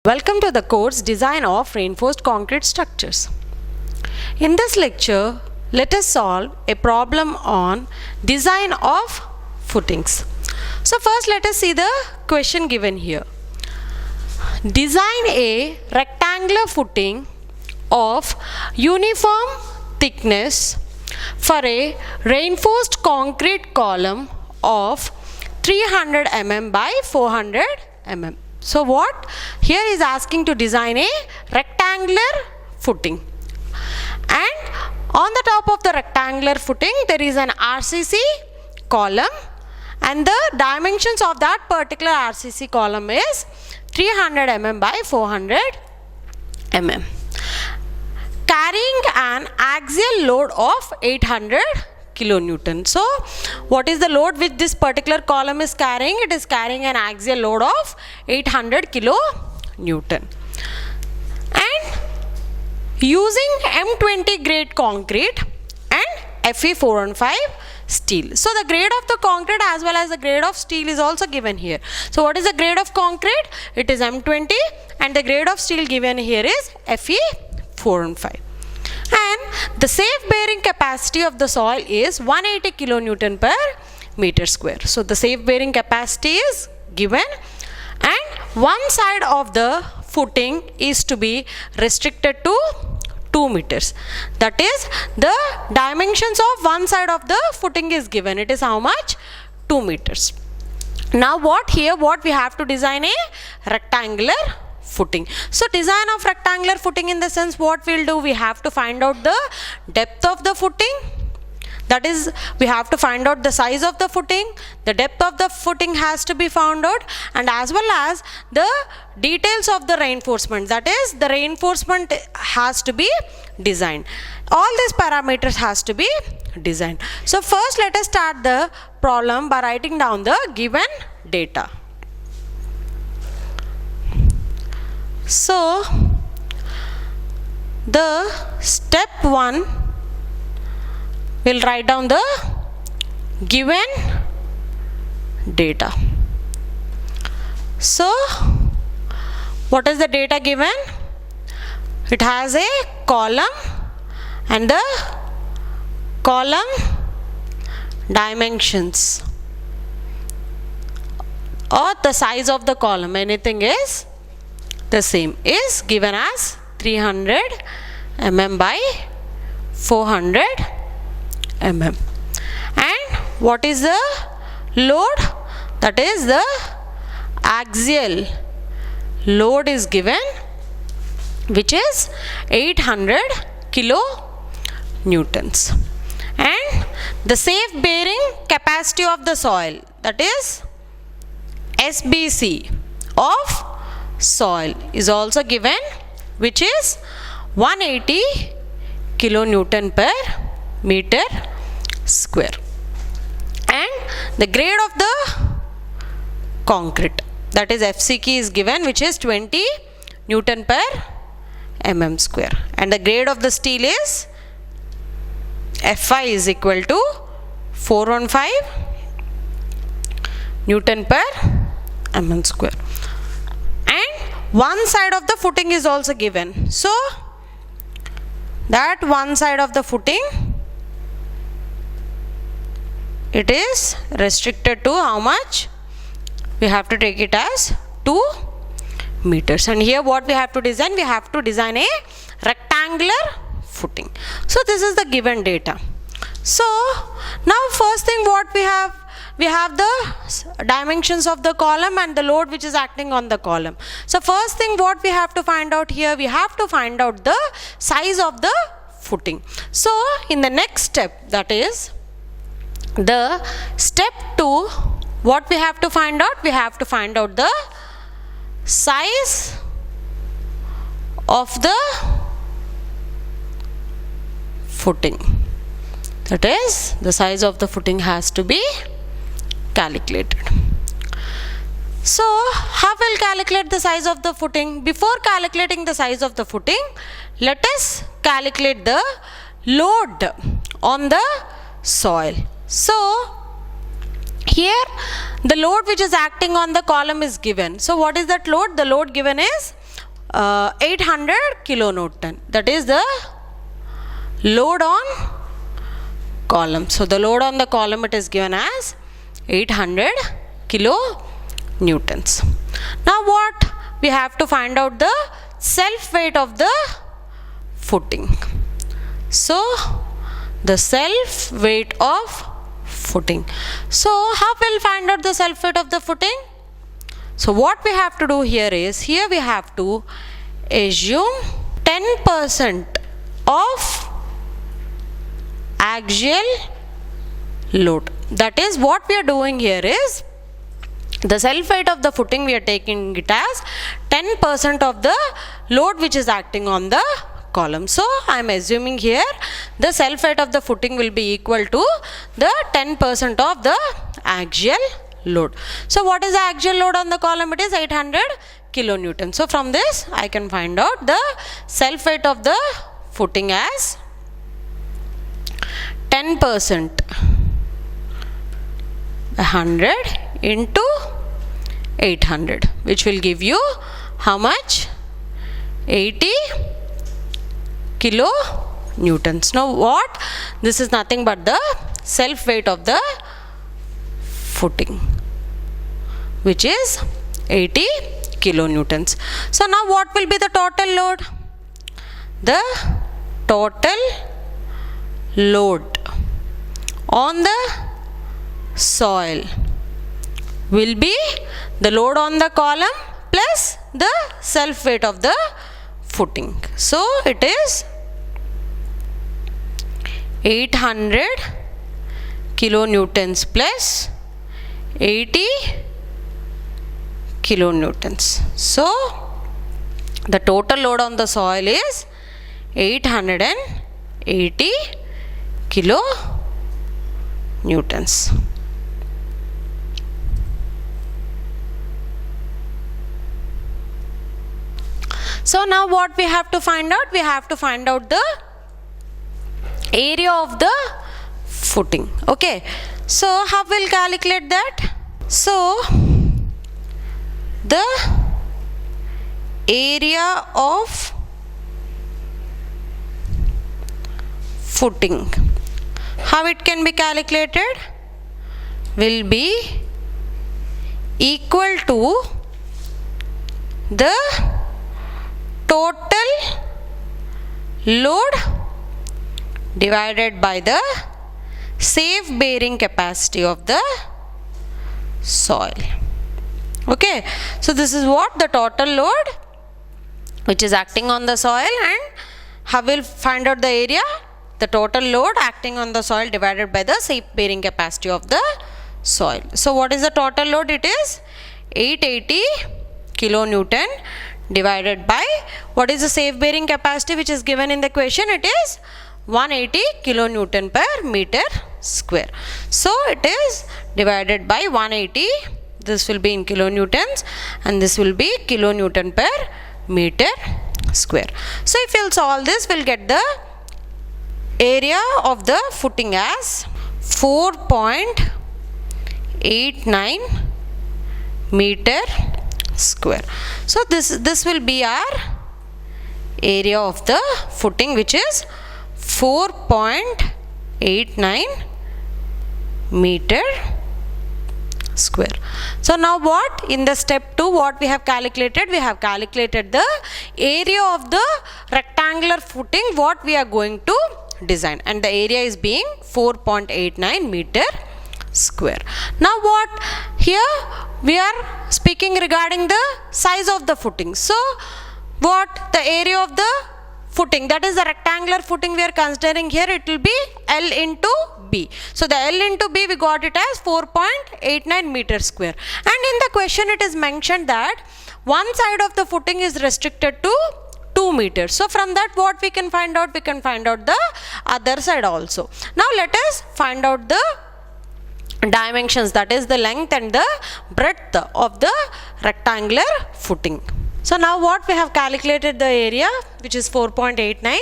Welcome to the course Design of Reinforced Concrete Structures. In this lecture, let us solve a problem on design of footings. So first let us see the question given here. Design a rectangular footing of uniform thickness for a reinforced concrete column of 300 mm by 400 mm. So what here is asking to design a rectangular footing, and on the top of the rectangular footing there is an RCC column, and the dimensions of that particular RCC column is 300 mm by 400 mm, carrying an axial load of 800 kilonewton. So what is the load which this particular column is carrying? It is carrying an axial load of 800 kilonewton, and using M20 grade concrete and Fe415 steel. So the grade of the concrete as well as the grade of steel is also given here. So what is the grade of concrete? It is M20, and the grade of steel given here is Fe415. And the safe bearing capacity of the soil is 180 kilonewton per meter square. So the safe bearing capacity is given, and one side of the footing is to be restricted to 2 meters. That is, the dimensions of one side of the footing is given. It is how much? 2 meters. Now what we have to design a rectangular footing. So design of rectangular footing, in the sense what we'll do, we have to find out the depth of the footing. That is, we have to find out the size of the footing, the depth of the footing has to be found out, and as well as the details of the reinforcement. That is, the reinforcement has to be designed. All these parameters has to be designed. So first let us start the problem by writing down the given data. So the step 1, we'll write down the given data. So what is the data given? It has a column, and the column dimensions or the size of the column, anything is the same, is given as 300 mm by 400 mm. And what is the load? That is, the axial load is given, which is 800 kilonewtons, and the safe bearing capacity of the soil, that is SBC of soil, is also given, which is 180 kilonewton per meter square, and the grade of the concrete, that is FCK, is given, which is 20 Newton per mm square, and the grade of the steel is Fi is equal to 415 Newton per mm square. One side of the footing is also given. So that one side of the footing, it is restricted to how much? We have to take it as 2 meters. And here what we have to design? We have to design a rectangular footing. So this is the given data. So now first thing what we have the dimensions of the column and the load which is acting on the column. So first thing what we have to find out here, we have to find out the size of the footing. So in the next step, that is the step 2, what we have to find out? We have to find out the size of the footing. That is, the size of the footing has to be calculated. So how will calculate the size of the footing? Before calculating the size of the footing, let us calculate the load on the soil. So here the load which is acting on the column is given. So what is that load? The load given is 800 kilonewton. That is the load on column. So the load on the column, it is given as 800 kilonewtons. Now what? We have to find out the self weight of the footing. So the self weight of footing. So how we'll find out the self weight of the footing? So what we have to do here is, here we have to assume 10% of axial load. That is, what we are doing here is, the self weight of the footing, we are taking it as 10% of the load which is acting on the column. So I am assuming here the self weight of the footing will be equal to the 10% of the axial load. So what is the axial load on the column? It is 800 kilonewton. So from this I can find out the self weight of the footing as 10% 100 into 800, which will give you how much? 80 kilonewtons. Now what? This is nothing but the self weight of the footing, which is 80 kilonewtons. So now what will be the total load? The total load on the soil will be the load on the column plus the self weight of the footing. So it is 800 kilonewtons plus 80 kilonewtons. So the total load on the soil is 880 kilonewtons. So now what we have to find out? We have to find out the area of the footing. Okay. So how we'll calculate that? So the area of footing, how it can be calculated? Will be equal to the total load divided by the safe bearing capacity of the soil. Okay, so this is what the total load which is acting on the soil, and how we'll find out the area? The total load acting on the soil divided by the safe bearing capacity of the soil. So what is the total load? It is 880 kilonewton divided by, what is the safe bearing capacity which is given in the question? It is 180 kilonewton per meter square. So it is divided by 180, this will be in kilonewtons and this will be kilonewton per meter square. So if we'll solve this, we'll get the area of the footing as 4.89 meter square. So this will be our area of the footing, which is 4.89 meter square. So now what? In the step 2, what we have calculated? We have calculated the area of the rectangular footing what we are going to design, and the area is being 4.89 meter square. Now what? Here we are speaking regarding the size of the footing. So what? The area of the footing, that is the rectangular footing we are considering here, it will be L into B. So the L into B, we got it as 4.89 meter square, and in the question it is mentioned that one side of the footing is restricted to 2 meters. So from that what we can find out? We can find out the other side also. Now let us find out the dimensions, that is the length and the breadth of the rectangular footing. So now what? We have calculated the area, which is 4.89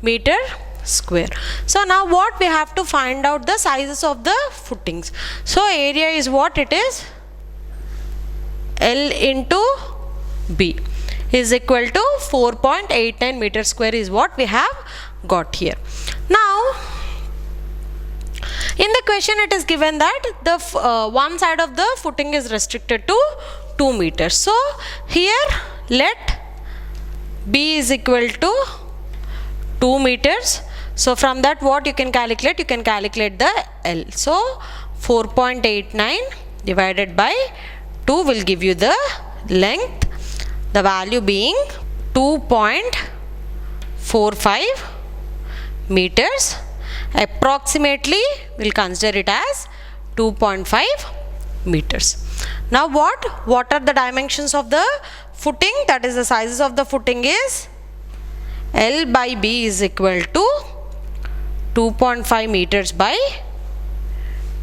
meter square. So now what? We have to find out the sizes of the footings. So area is what? It is L into B. is equal to 4.89 meter square is what we have got here. Now in the question it is given that the one side of the footing is restricted to 2 meters. So here let B is equal to 2 meters. So from that what you can calculate? You can calculate the L. So 4.89 divided by 2 will give you the length, the value being 2.45 meters. Approximately we'll consider it as 2.5 meters. Now what are the dimensions of the footing? That is, the sizes of the footing is L by B is equal to 2.5 meters by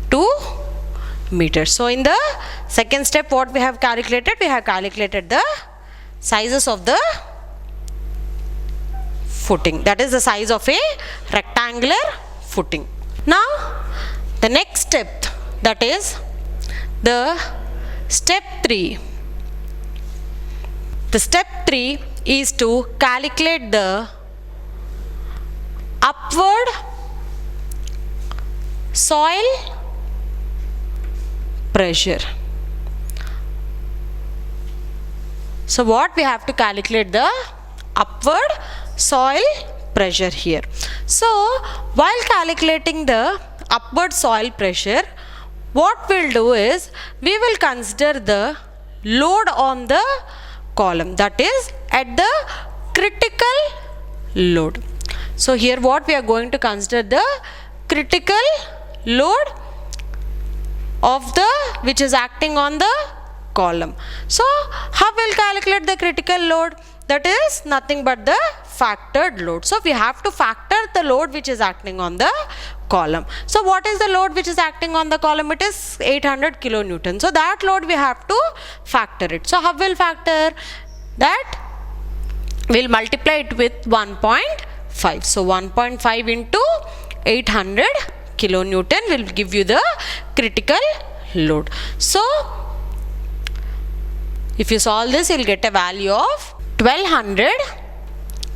2 meters. So in the second step what we have calculated? We have calculated the sizes of the footing, that is the size of a rectangular footing. Now the next step, that is the step 3. The step 3 is to calculate the upward soil pressure. So what we have to calculate? The upward soil pressure here. So while calculating the upward soil pressure, what we'll do is we will consider the load on the column, that is at the critical load. So here what we are going to consider? The critical load of the which is acting on the column. So how we'll calculate the critical load? That is nothing but the factored load. So we have to factor the load which is acting on the column. So what is the load which is acting on the column? It is 800 kilonewton. So that load we have to factor it. So how will factor that? We'll multiply it with 1.5. So 1.5 into 800 kilonewton will give you the critical load. So if you solve this, you'll get a value of 1200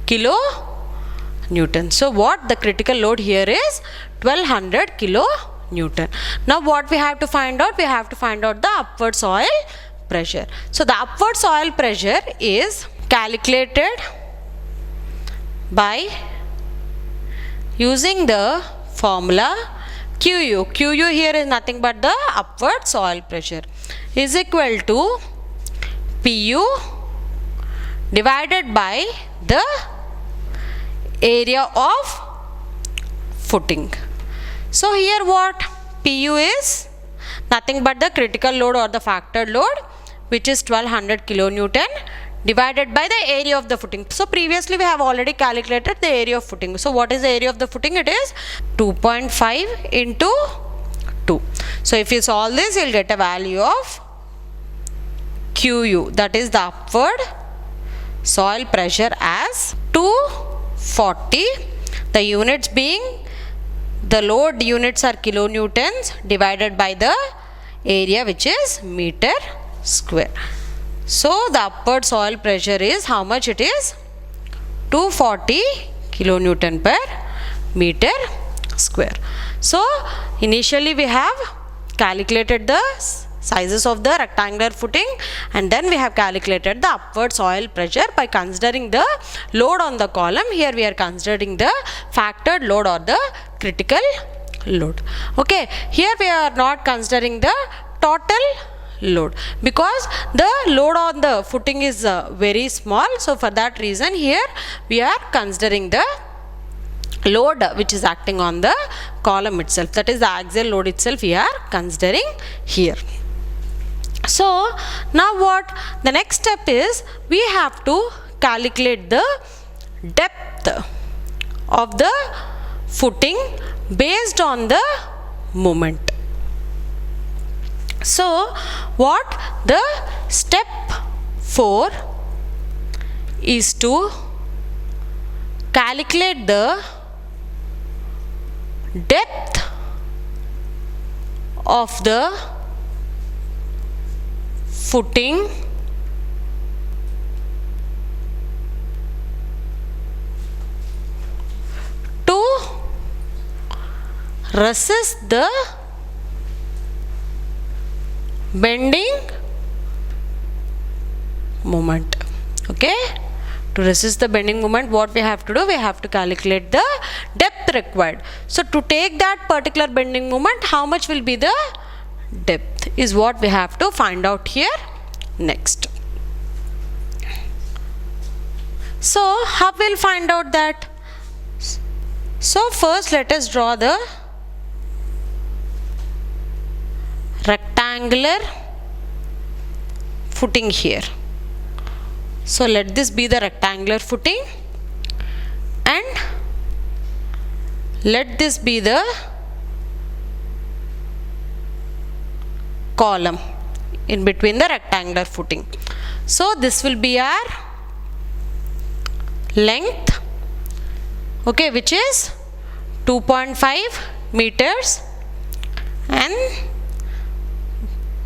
kilonewton. So what the critical load here is? 1200 kilonewton. Now what we have to find out? We have to find out the upward soil pressure. So the upward soil pressure is calculated by using the formula QU. QU here is nothing but the upward soil pressure is equal to PU divided by the area of footing. So here what PU is? Nothing but the critical load or the factored load, which is 1200 kilonewton divided by the area of the footing. So previously we have already calculated the area of footing. So what is the area of the footing? It is 2.5 into 2. So if you solve this, you'll get a value of QU, that is the upward soil pressure, as 240. The units being, the load units are kilonewtons divided by the area, which is meter square. So the upward soil pressure is how much it is? 240 kilonewton per meter square. So initially we have calculated the sizes of the rectangular footing, and then we have calculated the upward soil pressure by considering the load on the column. Here we are considering the factored load or the critical load. Okay, here we are not considering the total load because the load on the footing is very small. So for that reason here we are considering the load which is acting on the column itself, that is the axial load itself we are considering here. So now what the next step is, we have to calculate the depth of the footing based on the moment. So what the step 4 is to calculate the depth of the footing resist the bending moment. Okay, to resist the bending moment, what we have to do, we have to calculate the depth required. So to take that particular bending moment, how much will be the depth is what we have to find out here next. So how we'll find out that? So first let us draw the rectangular footing here. So let this be the rectangular footing and let this be the column in between the rectangular footing. So this will be our length, okay, which is 2.5 meters, and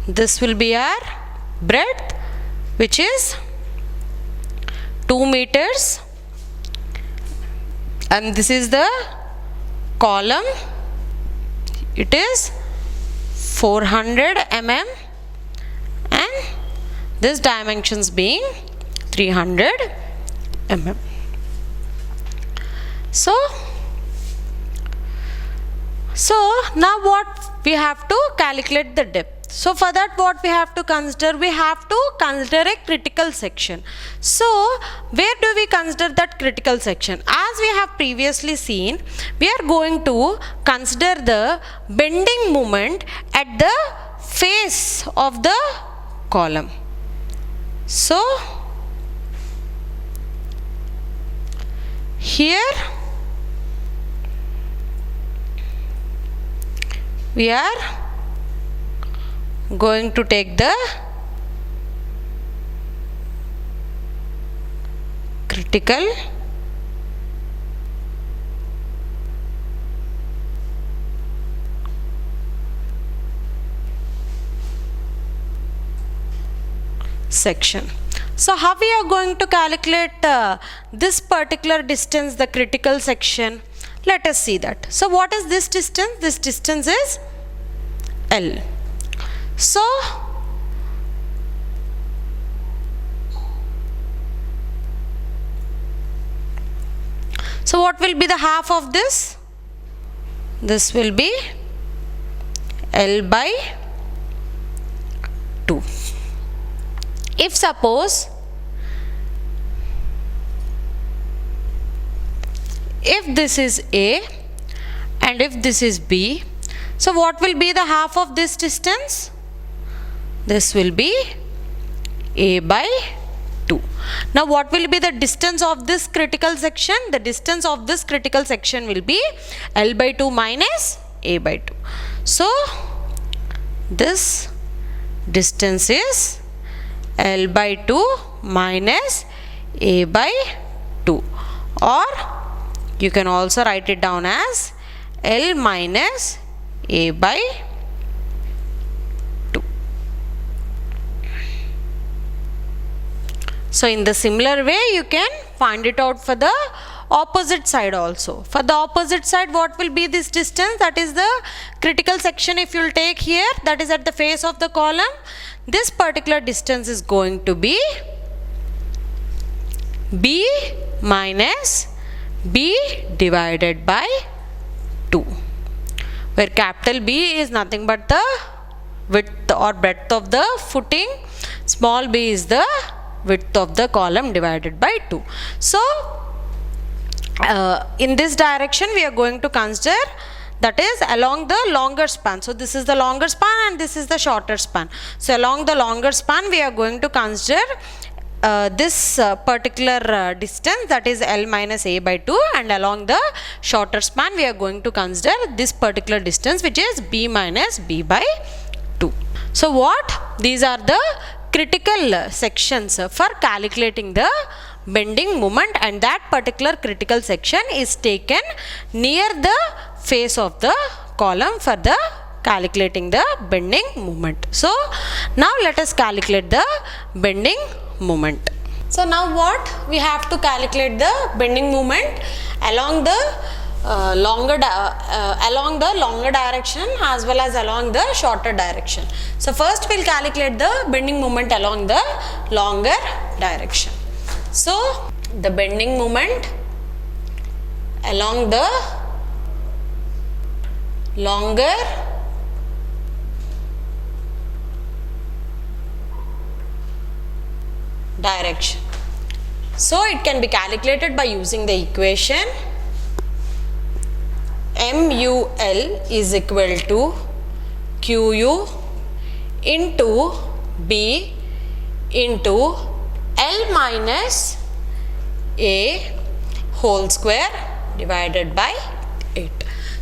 this will be our breadth, which is 2 meters, and this is the column, it is 400 mm, and this dimensions being 300 mm. So now what we have to calculate the depth. So for that, what we have to consider, we have to consider a critical section. So where do we consider that critical section? As we have previously seen, we are going to consider the bending moment at the face of the column. So here we are going to take the critical section. So how we are going to calculate this particular distance, the critical section? Let us see that. So what is this distance? This distance is L. So what will be the half of this? This will be L by 2. If suppose if this is A and if this is B, so what will be the half of this distance? This will be A by 2. Now what will be the distance of this critical section? The distance of this critical section will be L by 2 minus A by 2. So this distance is L by 2 minus A by 2, or you can also write it down as L minus A by 2. So in the similar way, you can find it out for the opposite side also. For the opposite side, what will be this distance? That is the critical section. If you will take here, that is at the face of the column, this particular distance is going to be B minus B divided by 2, where capital B is nothing but the width or breadth of the footing, small b is the width of the column divided by 2. So in this direction we are going to consider, that is along the longer span. So this is the longer span and this is the shorter span. So along the longer span we are going to consider this particular distance, that is L minus A by 2, and along the shorter span we are going to consider this particular distance, which is B minus B by 2. So what? These are the critical sections for calculating the bending moment, and that particular critical section is taken near the face of the column for the calculating the bending moment. So now let us calculate the bending moment. So now what? We have to calculate the bending moment along the along the longer direction as well as along the shorter direction. So first we'll calculate the bending moment along the longer direction. So the bending moment along the longer direction. So it can be calculated by using the equation MUL is equal to QU into B into L minus A whole square divided by 8.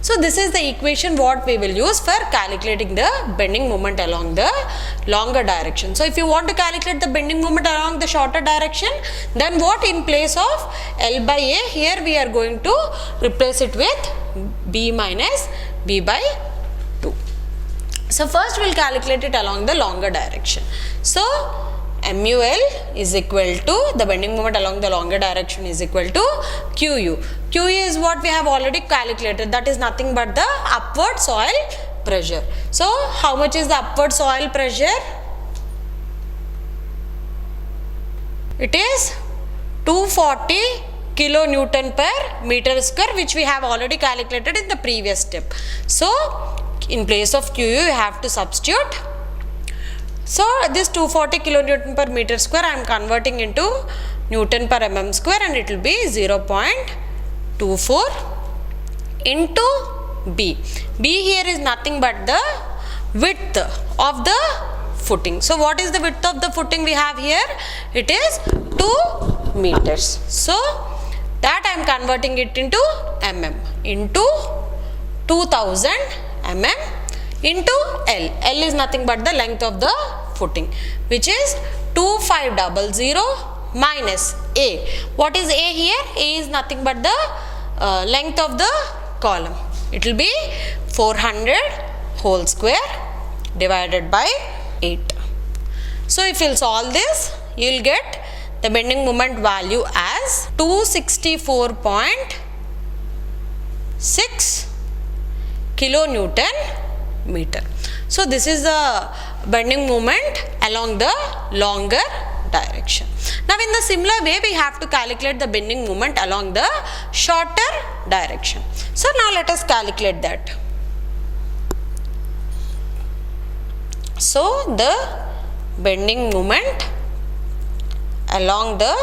So this is the equation what we will use for calculating the bending moment along the longer direction. So if you want to calculate the bending moment along the shorter direction, then what in place of L by A, here we are going to replace it with B minus B by 2. So first we will calculate it along the longer direction. So MUL is equal to, the bending moment along the longer direction is equal to QU. QU is what we have already calculated, that is nothing but the upward soil pressure. So how much is the upward soil pressure? It is 240 kilonewton per meter square, which we have already calculated in the previous step. So in place of QU you have to substitute. So this 240 kilonewton per meter square I am converting into Newton per mm square, and it will be 0.24 into B. B here is nothing but the width of the footing. So what is the width of the footing we have here? It is 2 meters. So that I am converting it into mm into 2000 mm into L. L is nothing but the length of the footing, which is 2500 minus A. What is A here? A is nothing but the length of the column. It will be 400 whole square divided by 8. So if you will solve this, you will get the bending moment value as 264.6 kilonewton meter. So this is the bending moment along the longer direction. Now in the similar way we have to calculate the bending moment along the shorter direction. So now let us calculate that. So the bending moment along the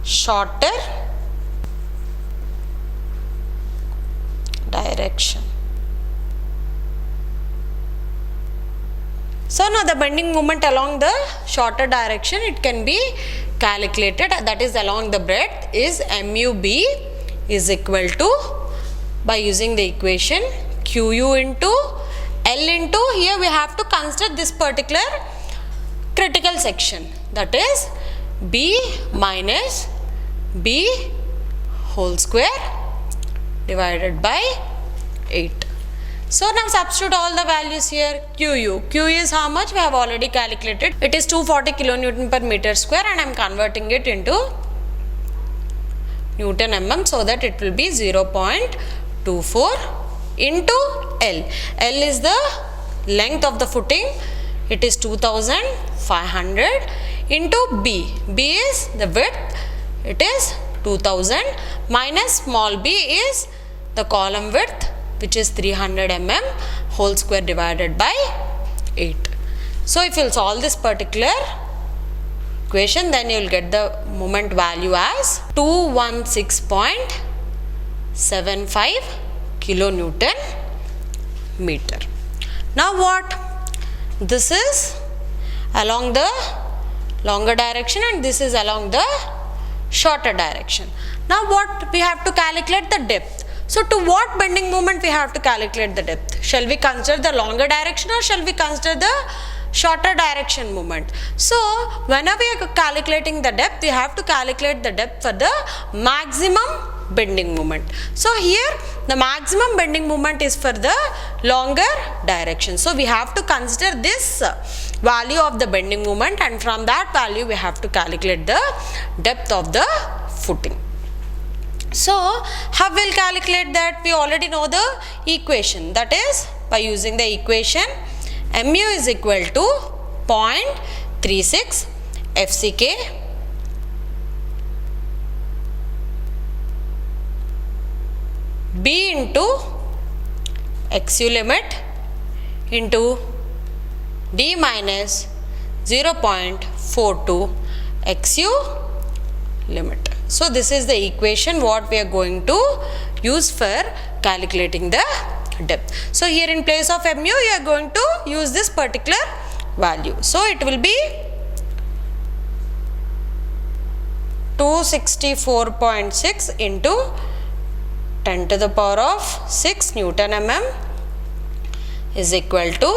shorter direction. So now the bending moment along the shorter direction, it can be calculated, that is along the breadth, is MUB is equal to, by using the equation QU into L into, here we have to consider this particular critical section, that is B minus B whole square divided by 8. So now substitute all the values here. QU is how much? We have already calculated. It is 240 kilonewton per meter square, and I am converting it into Newton mm, so that it will be 0.24 into L. L is the length of the footing. It is 2500 into B. B is the width. It is 2000 minus small b is the column width, which is 300 mm whole square divided by 8. So if you will solve this particular equation, then you will get the moment value as 216.75 kilonewton meter. Now what? This is along the longer direction and this is along the shorter direction. Now what? We have to calculate the depth. So to what bending moment we have to calculate the depth? Shall we consider the longer direction or shall we consider the shorter direction moment? So whenever we are calculating the depth, we have to calculate the depth for the maximum bending moment. So here the maximum bending moment is for the longer direction. So we have to consider this value of the bending moment, and from that value we have to calculate the depth of the footing. So how we'll calculate that? We already know the equation, that is by using the equation mu is equal to 0.36 FCK B into XU limit into D minus 0.42 XU limit. So this is the equation what we are going to use for calculating the depth. So here in place of mu you are going to use this particular value. So it will be 264.6 into 10 to the power of 6 Newton mm is equal to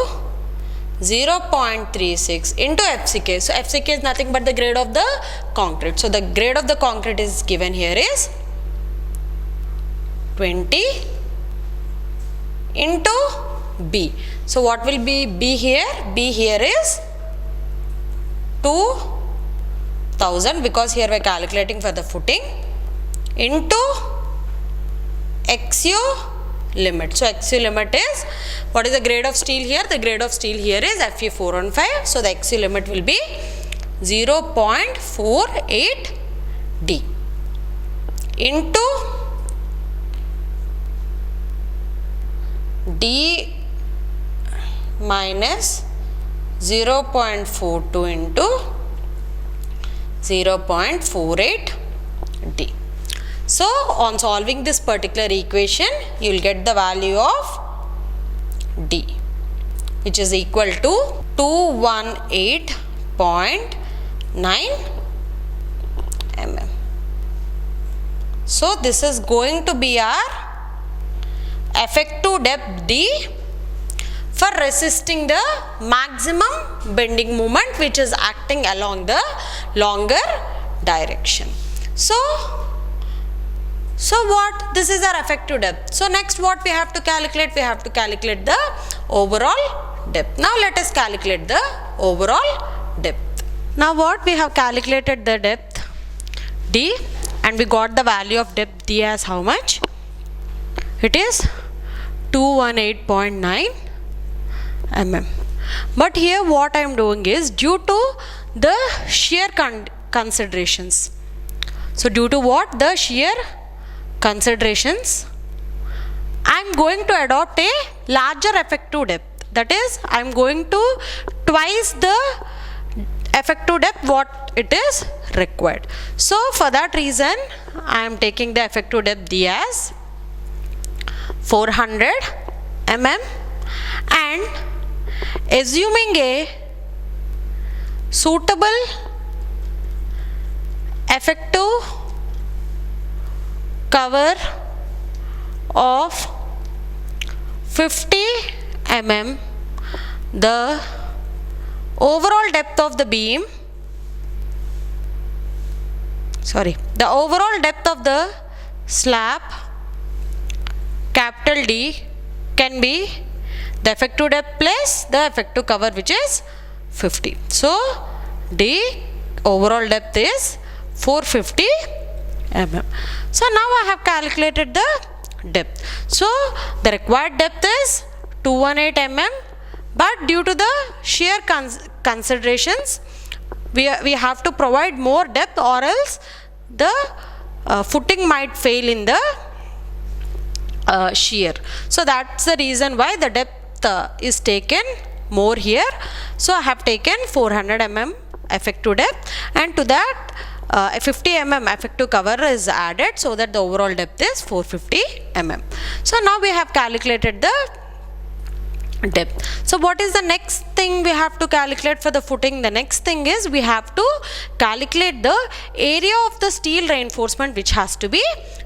0.36 into FCK. So FCK is nothing but the grade of the concrete. So the grade of the concrete is given here is 20 into B. So what will be B here? B here is 2000 because here we are calculating for the footing into XU limit. So XU limit is, what is the grade of steel here? The grade of steel here is Fe415. So the XU limit will be 0.48 D into D minus 0.42 into 0.48 D. So on solving this particular equation, you will get the value of D, which is equal to 218.9 mm. So this is going to be our effective depth D for resisting the maximum bending moment which is acting along the longer direction. So what? This is our effective depth. So next what we have to calculate? We have to calculate the overall depth. Now let us calculate the overall depth. Now what? We have calculated the depth D and we got the value of depth D as how much? It is 218.9 mm. But here what I am doing is, due to the shear considerations. So due to what? The shear considerations, I am going to adopt a larger effective depth. That is, I am going to twice the effective depth what it is required. So for that reason, I am taking the effective depth D as 400 mm and assuming a suitable effective cover of 50 mm, the overall depth of the beam, the overall depth of the slab capital D can be the effective depth plus the effective cover which is 50. So D overall depth is 450 mm. So now I have calculated the depth. So the required depth is 218 mm, but due to the shear considerations we have to provide more depth or else the footing might fail in the shear. So that's the reason why the depth is taken more here. So I have taken 400 mm effective depth and to that 50 mm effective cover is added so that the overall depth is 450 mm. So now we have calculated the depth. So what is the next thing we have to calculate for the footing? The next thing is we have to calculate the area of the steel reinforcement which has to be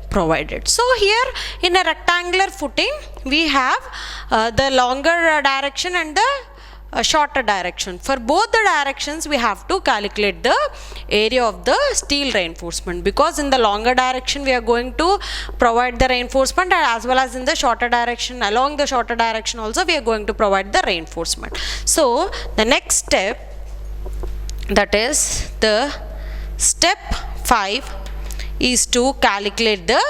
provided. So here in a rectangular footing we have the longer direction and the shorter direction. For both the directions we have to calculate the area of the steel reinforcement, because in the longer direction we are going to provide the reinforcement and as well as in the shorter direction, along the shorter direction also we are going to provide the reinforcement. So the next step, that is the step 5, is to calculate the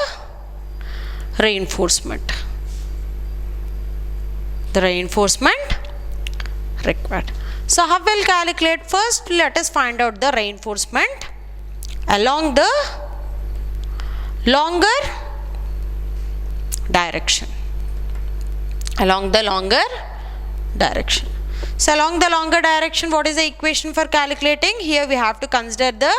reinforcement. The reinforcement required. So how we'll calculate? First, let us find out the reinforcement along the longer direction. Along the longer direction. So along the longer direction, what is the equation for calculating? Here we have to consider the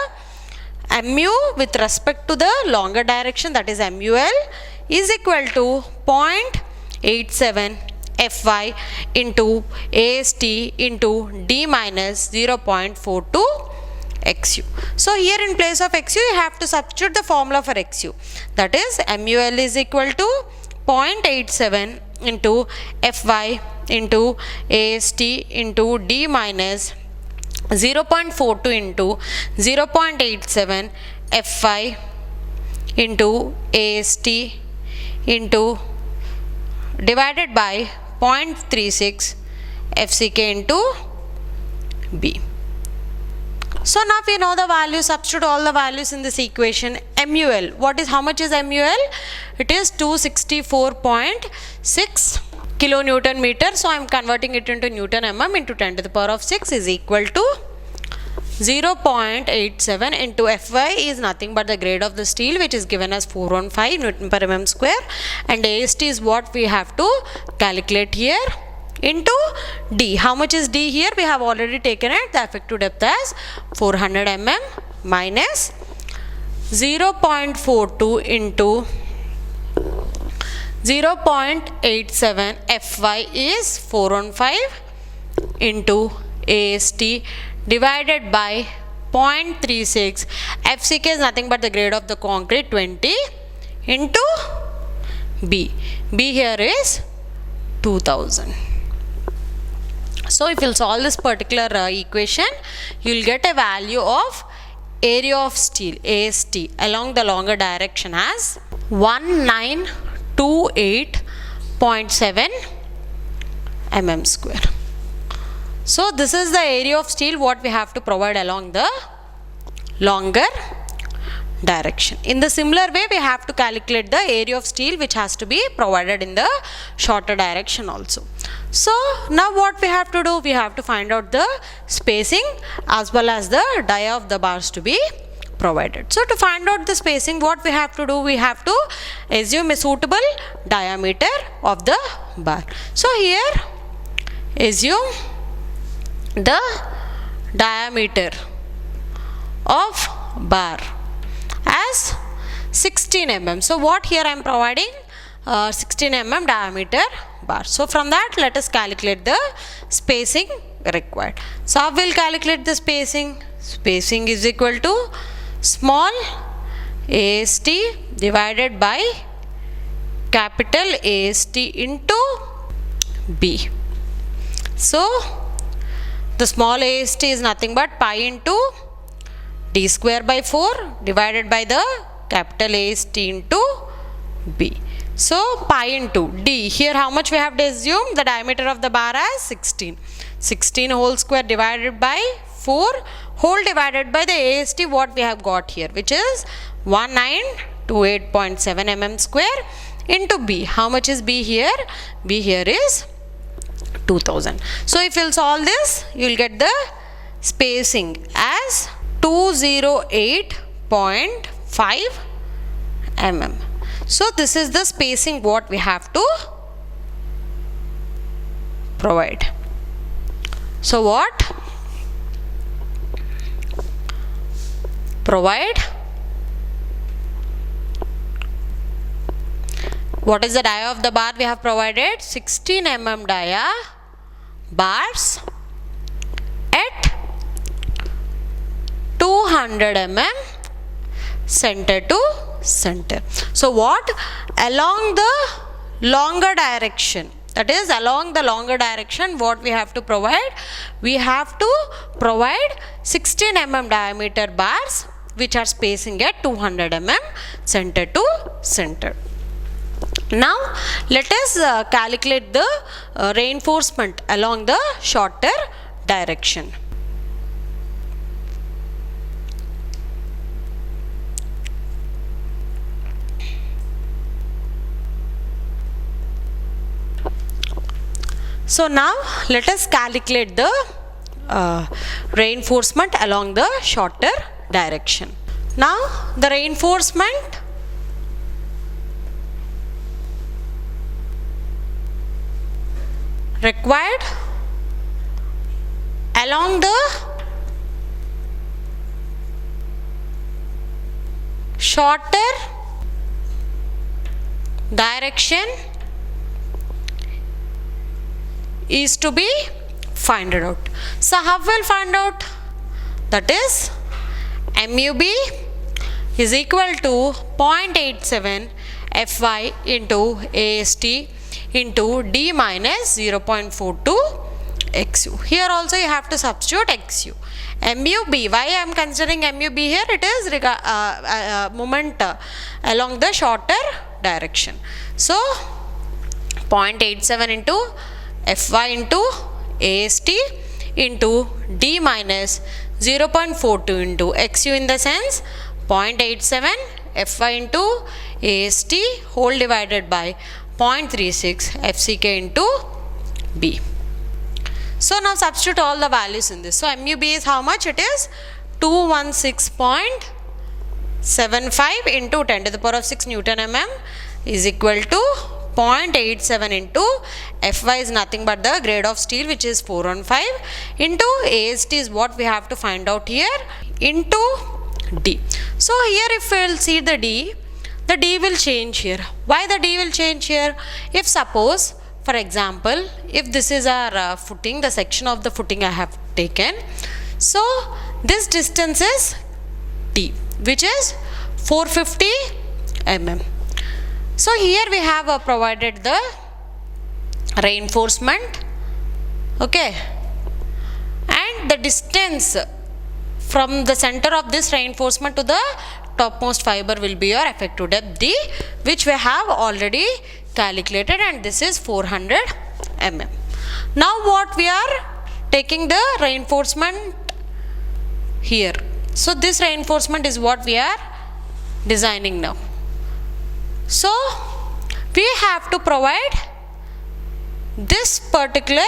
mu with respect to the longer direction, that is MUL is equal to 0.87 Fy into AST into D minus 0.42 XU. So here in place of XU, you have to substitute the formula for XU. That is MUL is equal to 0.87 into Fy into AST into D minus 0.42 into 0.87 Fy into AST into divided by 0.36 FCK into B. So now we know the value, substitute all the values in this equation. MUL, how much is MUL? It is 264.6 kilonewton meter. So I am converting it into Newton mm into 10 to the power of 6 is equal to 0.87 into Fy is nothing but the grade of the steel, which is given as 415 Newton per mm square, and AST is what we have to calculate here into D. How much is D here? We have already taken it, the effective depth as 400 mm minus 0.42 into 0.87 Fy is 415 into AST divided by 0.36. FCK is nothing but the grade of the concrete, 20 into B. B here is 2000. So if you'll solve this particular equation, you'll get a value of area of steel, AST, along the longer direction as 1928.7 mm square. So this is the area of steel what we have to provide along the longer direction. In the similar way, we have to calculate the area of steel which has to be provided in the shorter direction also. So now what we have to do? We have to find out the spacing as well as the dia of the bars to be provided. So to find out the spacing, what we have to do? We have to assume a suitable diameter of the bar. So here assume the diameter of bar as 16 mm. So what here I am providing 16 mm diameter bar. So from that, let us calculate the spacing required. So how will calculate the spacing? Spacing is equal to small AST divided by capital AST into B. So the small AST is nothing but pi into D square by 4 divided by the capital AST into B. So pi into D. Here how much we have to assume? The diameter of the bar as 16. 16 whole square divided by 4 whole divided by the AST what we have got here, which is 1928.7 mm square into B. How much is B here? B here is 2000. So if you'll solve this, you will get the spacing as 208.5 mm. So this is the spacing what we have to provide. So what? Provide. What is the dia of the bar we have provided? 16 mm dia bars at 200 mm center to center. So what? Along the longer direction, that is along the longer direction, what we have to provide? We have to provide 16 mm diameter bars which are spacing at 200 mm center to center. Now let us calculate the reinforcement along the shorter direction. So now let us calculate the reinforcement along the shorter direction. Now the reinforcement required along the shorter direction is to be found out. So how will find out? That is MUB is equal to 0.87 Fy into AST into D minus 0.42 XU. Here also you have to substitute XU. MUB, why I am considering MUB here? It is moment along the shorter direction. So 0.87 into Fy into AST into D minus 0.42 into XU, in the sense 0.87 Fy into AST whole divided by 0.36 FCK into B. So now substitute all the values in this. So MUB is how much? It is 216.75 into 10 to the power of 6 Newton mm is equal to 0.87 into Fy is nothing but the grade of steel, which is 415, into AST is what we have to find out here, into D. So here if we will see the D will change here. Why the D will change here? If suppose, for example, if this is our footing, the section of the footing I have taken, so this distance is D, which is 450 mm. So here we have provided the reinforcement, okay, and the distance from the center of this reinforcement to the topmost fiber will be your effective depth D, which we have already calculated, and this is 400 mm. Now what we are taking the reinforcement here. So this reinforcement is what we are designing now. So we have to provide this particular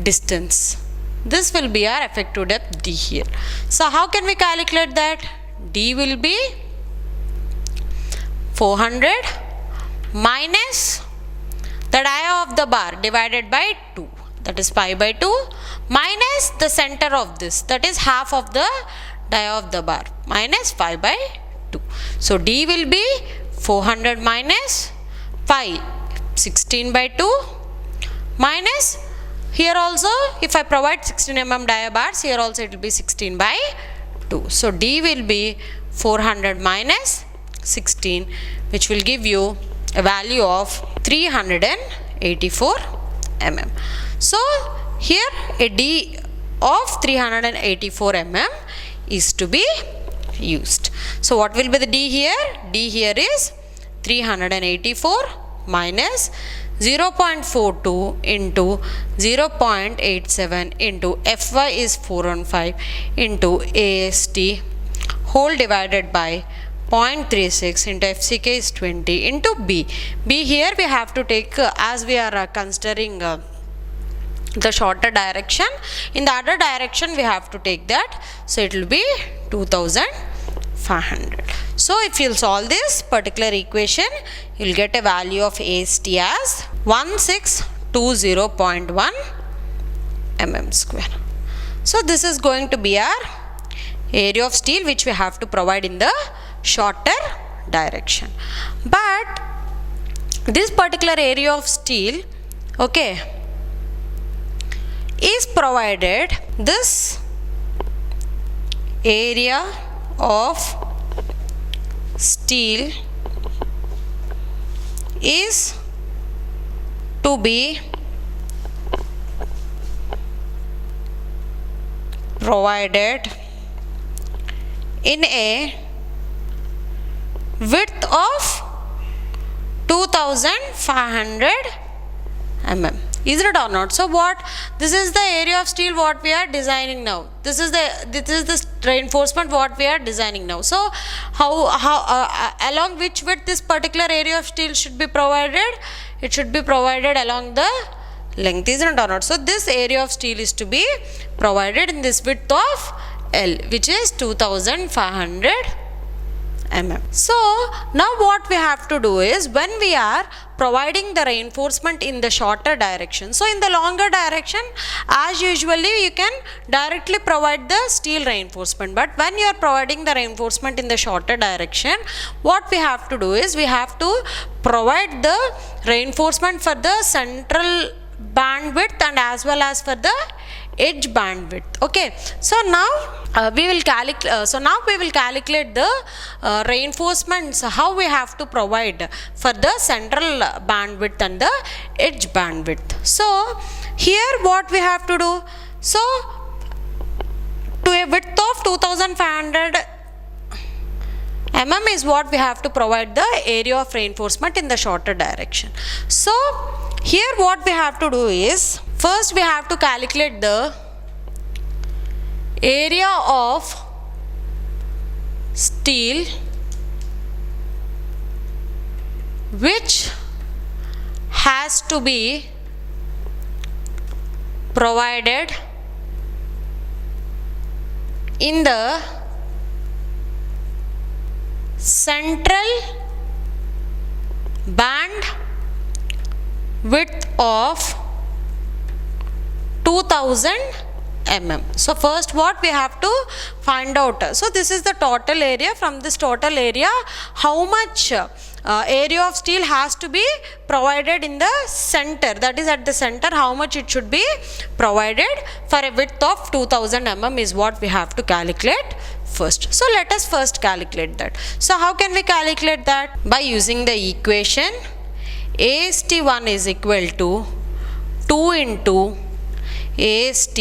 distance. This will be our effective depth D here. So how can we calculate that? D will be 400 minus the dia of the bar divided by 2, that is pi by 2, minus the center of this, that is half of the dia of the bar, minus pi by 2. So D will be 400 minus pi, 16 by 2, minus here also if I provide 16 mm dia bars, here also it will be 16 by 2. So D will be 400 minus 16, which will give you a value of 384 mm. So here a D of 384 mm is to be used. So what will be the D here? D here is 384 minus 0.42 into 0.87 into Fy is 415 into AST whole divided by 0.36 into FCK is 20 into B. B here we have to take as we are considering the shorter direction. In the other direction we have to take that. So it will be 2500. So if you will solve this particular equation, you will get a value of AST as 1620.1 mm square. So this is going to be our area of steel which we have to provide in the shorter direction. But this particular area of steel, okay, is provided, this area of steel is to be provided in a width of 2500 mm. Is it or not? So what? This is the area of steel what we are designing now. This is the reinforcement what we are designing now. So how along which width this particular area of steel should be provided? It should be provided along the length, isn't it or not? So this area of steel is to be provided in this width of L, which is 2500 mm. So now what we have to do is, when we are providing the reinforcement in the shorter direction, so in the longer direction, as usually you can directly provide the steel reinforcement, but when you are providing the reinforcement in the shorter direction, what we have to do is, we have to provide the reinforcement for the central bandwidth and as well as for the edge bandwidth. Okay, so now we will calculate the reinforcements, how we have to provide for the central bandwidth and the edge bandwidth. So here what we have to do, so to a width of 2500 mm is what we have to provide the area of reinforcement in the shorter direction. So here what we have to do is, first we have to calculate the area of steel which has to be provided in the central band width of 2000 mm. So first what we have to find out, so this is the total area. From this total area, how much area of steel has to be provided in the center, that is at the center, how much it should be provided for a width of 2000 mm is what we have to calculate first. So let us first calculate that. So how can we calculate that? By using the equation AST1 is equal to 2 into AST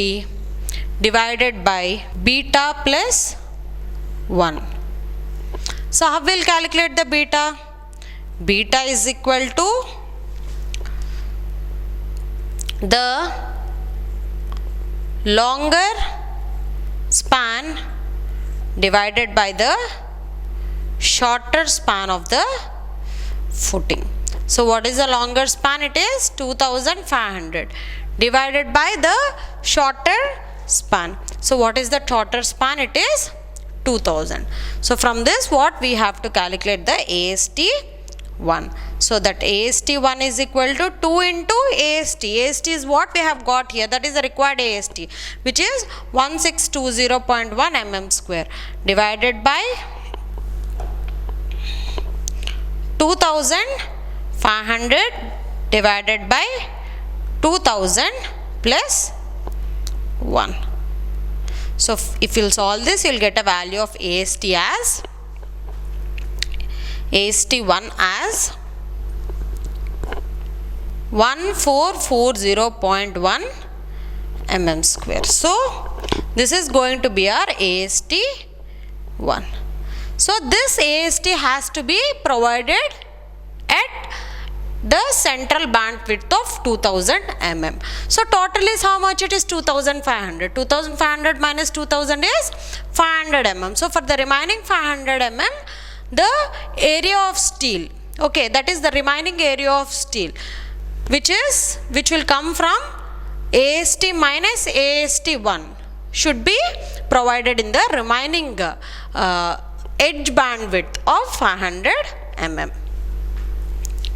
divided by beta plus 1. So how will calculate the beta? Beta is equal to the longer span divided by the shorter span of the footing. So what is the longer span? It is 2500 divided by the shorter span. So what is the shorter span? It is 2000. So from this what we have to calculate the AST1. So that AST1 is equal to 2 into AST. AST is what we have got here, that is the required AST, which is 1620.1 mm square divided by 2500 divided by 2000 plus 1. So if you'll solve this, you'll get a value of AST1 as 1440.1 mm square. So this is going to be our AST1. So this AST has to be provided at the central bandwidth of 2000 mm. So total is how much? It is 2500. 2500 minus 2000 is 500 mm. So for the remaining 500 mm, the area of steel, okay, that is the remaining area of steel, which will come from AST minus AST1, should be provided in the remaining edge bandwidth of 500 mm.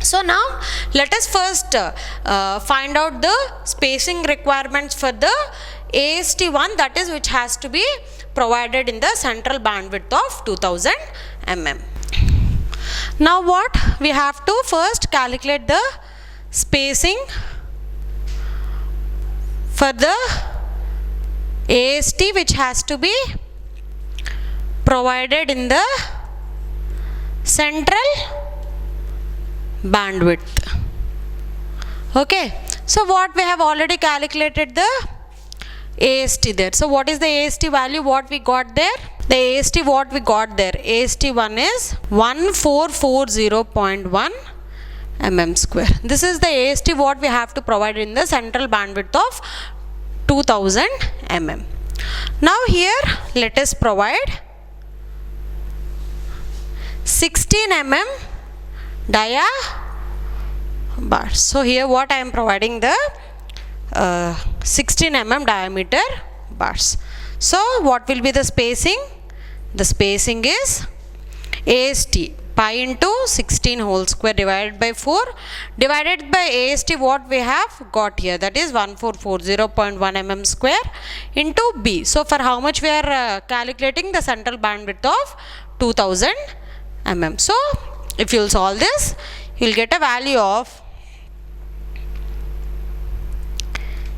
So now let us first find out the spacing requirements for the AST1, that is which has to be provided in the central bandwidth of 2000 mm. Now what we have to first calculate the spacing for the AST which has to be provided in the central bandwidth. Okay, so what we have already calculated the AST there. So what is the AST value what we got there? The AST what we got there, AST1 is 1440.1 mm square. This is the AST what we have to provide in the central bandwidth of 2000 mm. Now here let us provide 16 mm dia bar. So here what I am providing the 16 mm diameter bars. So what will be the spacing? The spacing is AST pi into 16 whole square divided by 4 divided by AST what we have got here, that is 1440.1 mm square into B. So for how much we are calculating? The central bandwidth of 2000 mm. So if you will solve this, you will get a value of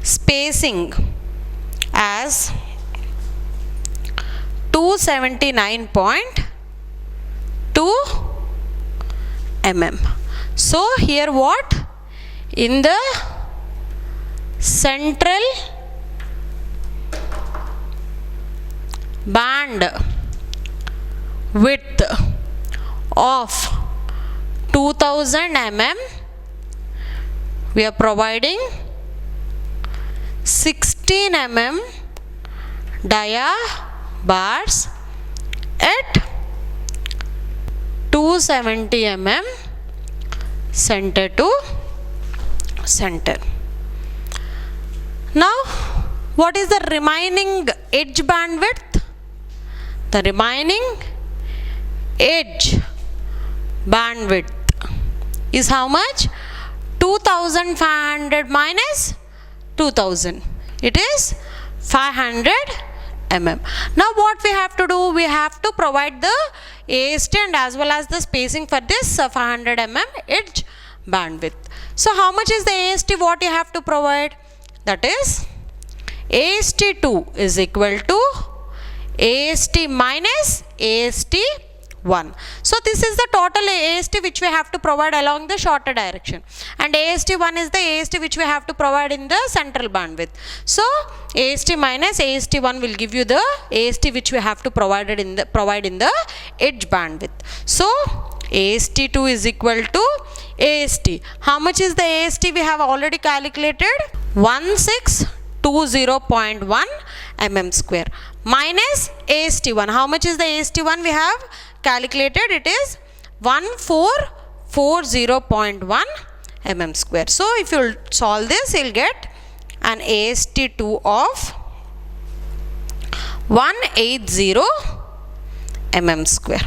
spacing as 279.2 mm. So here what? In the central band width of 2000 mm, we are providing 16 mm dia bars at 270 mm center to center. Now what is the remaining edge bandwidth? The remaining edge bandwidth is how much? 2500 minus 2000, it is 500 mm. Now what we have to do? We have to provide the AST and as well as the spacing for this 500 mm edge bandwidth. So how much is the AST what you have to provide? That is AST2 is equal to AST minus AST1. So this is the total AST which we have to provide along the shorter direction, and AST1 is the AST which we have to provide in the central bandwidth. So AST minus AST1 will give you the AST which we have to provide in the edge bandwidth. So AST2 is equal to AST. How much is the AST? We have already calculated 1620.1 mm square minus AST1. How much is the AST1? We have calculated, it is 1440.1 mm square. So if you solve this, you will get an AST2 of 180 mm square.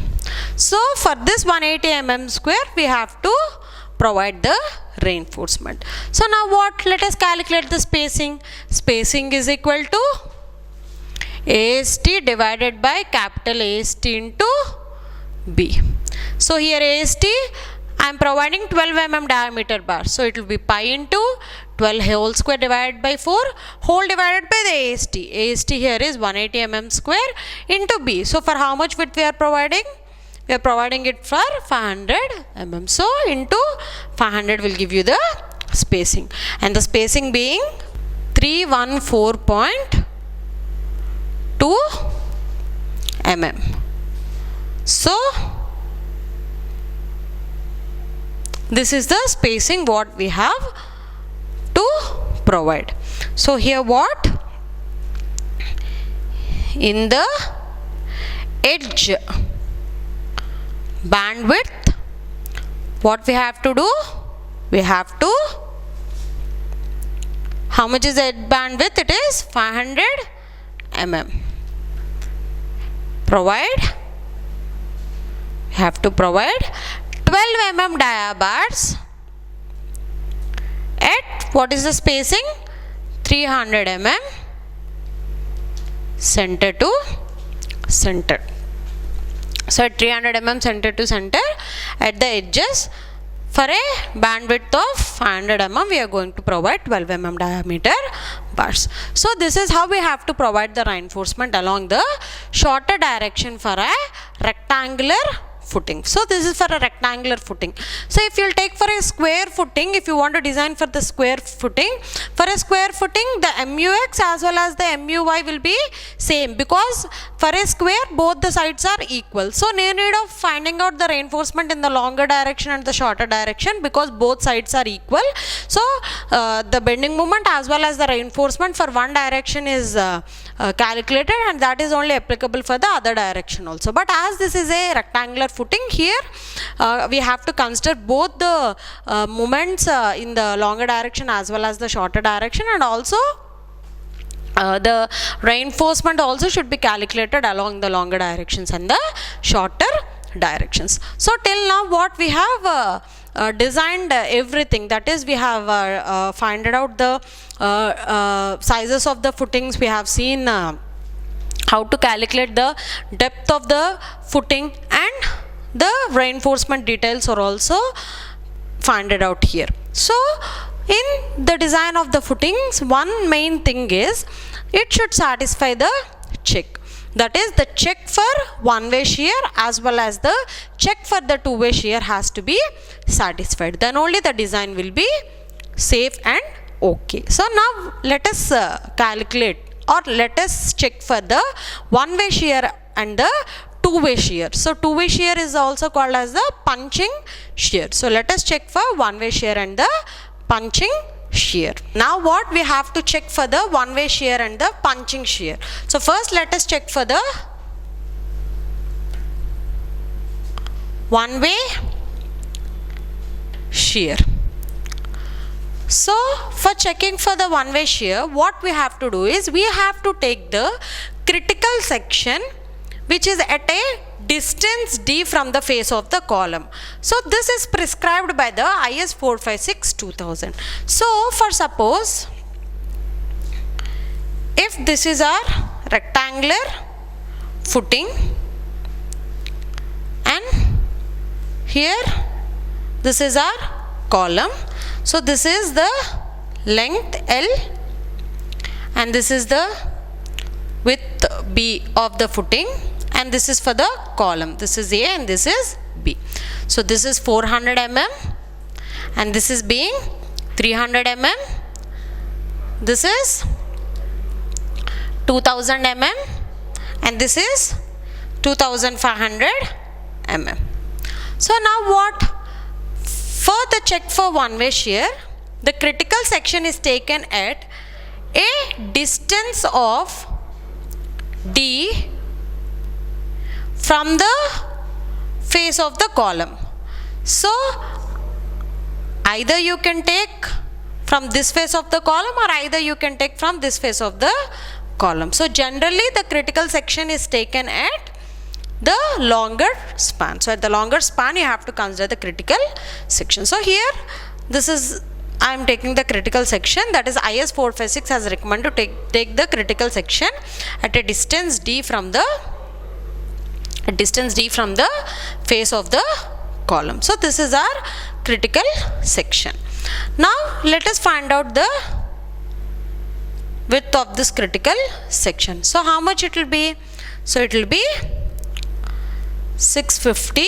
So for this 180 mm square, we have to provide the reinforcement. So now what? Let us calculate the spacing. Spacing is equal to AST divided by capital AST into B. So here AST, I am providing 12 mm diameter bar. So it will be pi into 12 whole square divided by 4 whole divided by the AST. AST here is 180 mm square into B. So for how much width we are providing? We are providing it for 500 mm. So into 500 will give you the spacing, and the spacing being 314.2 mm. So this is the spacing what we have to provide. So here what? In the edge bandwidth, what we have to do? We have to, how much is the edge bandwidth? It is 500 mm. Provide, we have to provide 12 mm dia bars at, what is the spacing? 300 mm center to center. So at 300 mm center to center at the edges, for a bandwidth of 500 mm, we are going to provide 12 mm diameter bars. So this is how we have to provide the reinforcement along the shorter direction for a rectangular footing. So this is for a rectangular footing. So if you will take for a square footing, if you want to design for the square footing, for a square footing the MUX as well as the MUY will be same, because for a square both the sides are equal. So no need of finding out the reinforcement in the longer direction and the shorter direction, because both sides are equal. So the bending moment as well as the reinforcement for one direction is calculated, and that is only applicable for the other direction also. But as this is a rectangular footing, here we have to consider both the moments in the longer direction as well as the shorter direction, and also the reinforcement also should be calculated along the longer directions and the shorter directions. So till now what we have designed everything, that is we have found out the sizes of the footings, we have seen how to calculate the depth of the footing, and the reinforcement details are also found out here. So in the design of the footings, one main thing is it should satisfy the check. That is, the check for one-way shear as well as the check for the two-way shear has to be satisfied. Then only the design will be safe and okay. So now let us calculate, or let us check for the one-way shear and the two-way shear. So two-way shear is also called as the punching shear. So let us check for one-way shear and the punching shear. Now what we have to check for the one-way shear and the punching shear. So first let us check for the one-way shear. So for checking for the one-way shear, what we have to do is we have to take the critical section which is at a distance d from the face of the column. So this is prescribed by the IS 456-2000. So for suppose if this is our rectangular footing, and here this is our column, so this is the length L and this is the width B of the footing, and this is for the column. This is A and this is B. So this is 400 mm and this is being 300 mm. This is 2000 mm and this is 2500 mm. So now what? For the check for one-way shear, the critical section is taken at a distance of D from the face of the column. So either you can take from this face of the column or either you can take from this face of the column. So generally the critical section is taken at the longer span. So at the longer span you have to consider the critical section. So here this is, I am taking the critical section, that is IS 456 has recommended to take the critical section at a distance D from the face of the column. So this is our critical section. Now let us find out the width of this critical section. So how much it will be? So it will be 650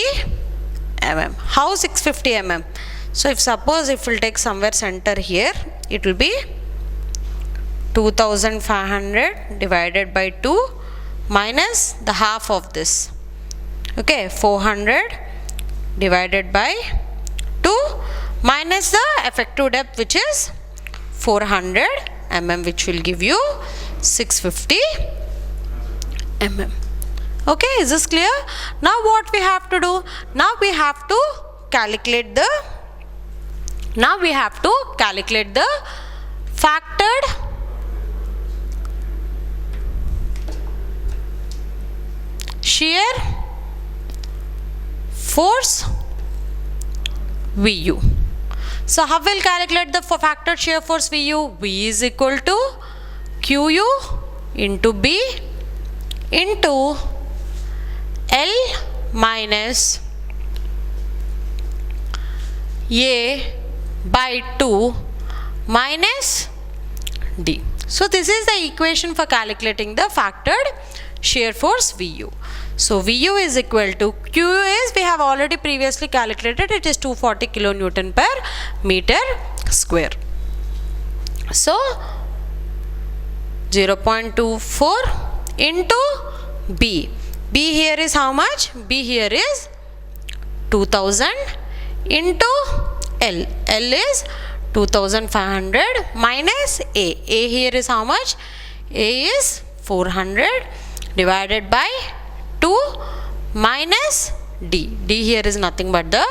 mm. How 650 mm? So if suppose if we'll take somewhere center here, it will be 2500 divided by 2 minus the half of this. Okay, 400 divided by 2 minus the effective depth which is 400 mm, which will give you 650 mm. Okay, is this clear? Now what we have to do? Now we have to calculate the factored shear force VU. So how will calculate the factored shear force VU? V is equal to QU into B into L minus A by 2 minus D. So this is the equation for calculating the factored shear force VU. So VU is equal to, QU is, we have already previously calculated, it is 240 kilonewton per meter square. So 0.24 into B. B here is how much? B here is 2000 into L. L is 2500 minus A. A here is how much? A is 400 divided by 2 minus D. D here is nothing but the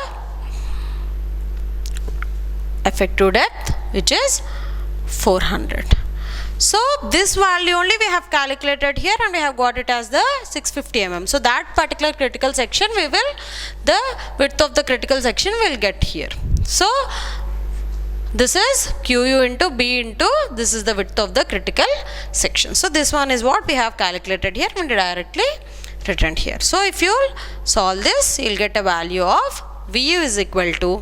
effective depth, which is 400. So this value only we have calculated here, and we have got it as the 650 mm. So that particular critical section the width of the critical section will get here. So this is QU into B into this is the width of the critical section. So this one is what we have calculated here and directly written here. So if you solve this, you will get a value of VU is equal to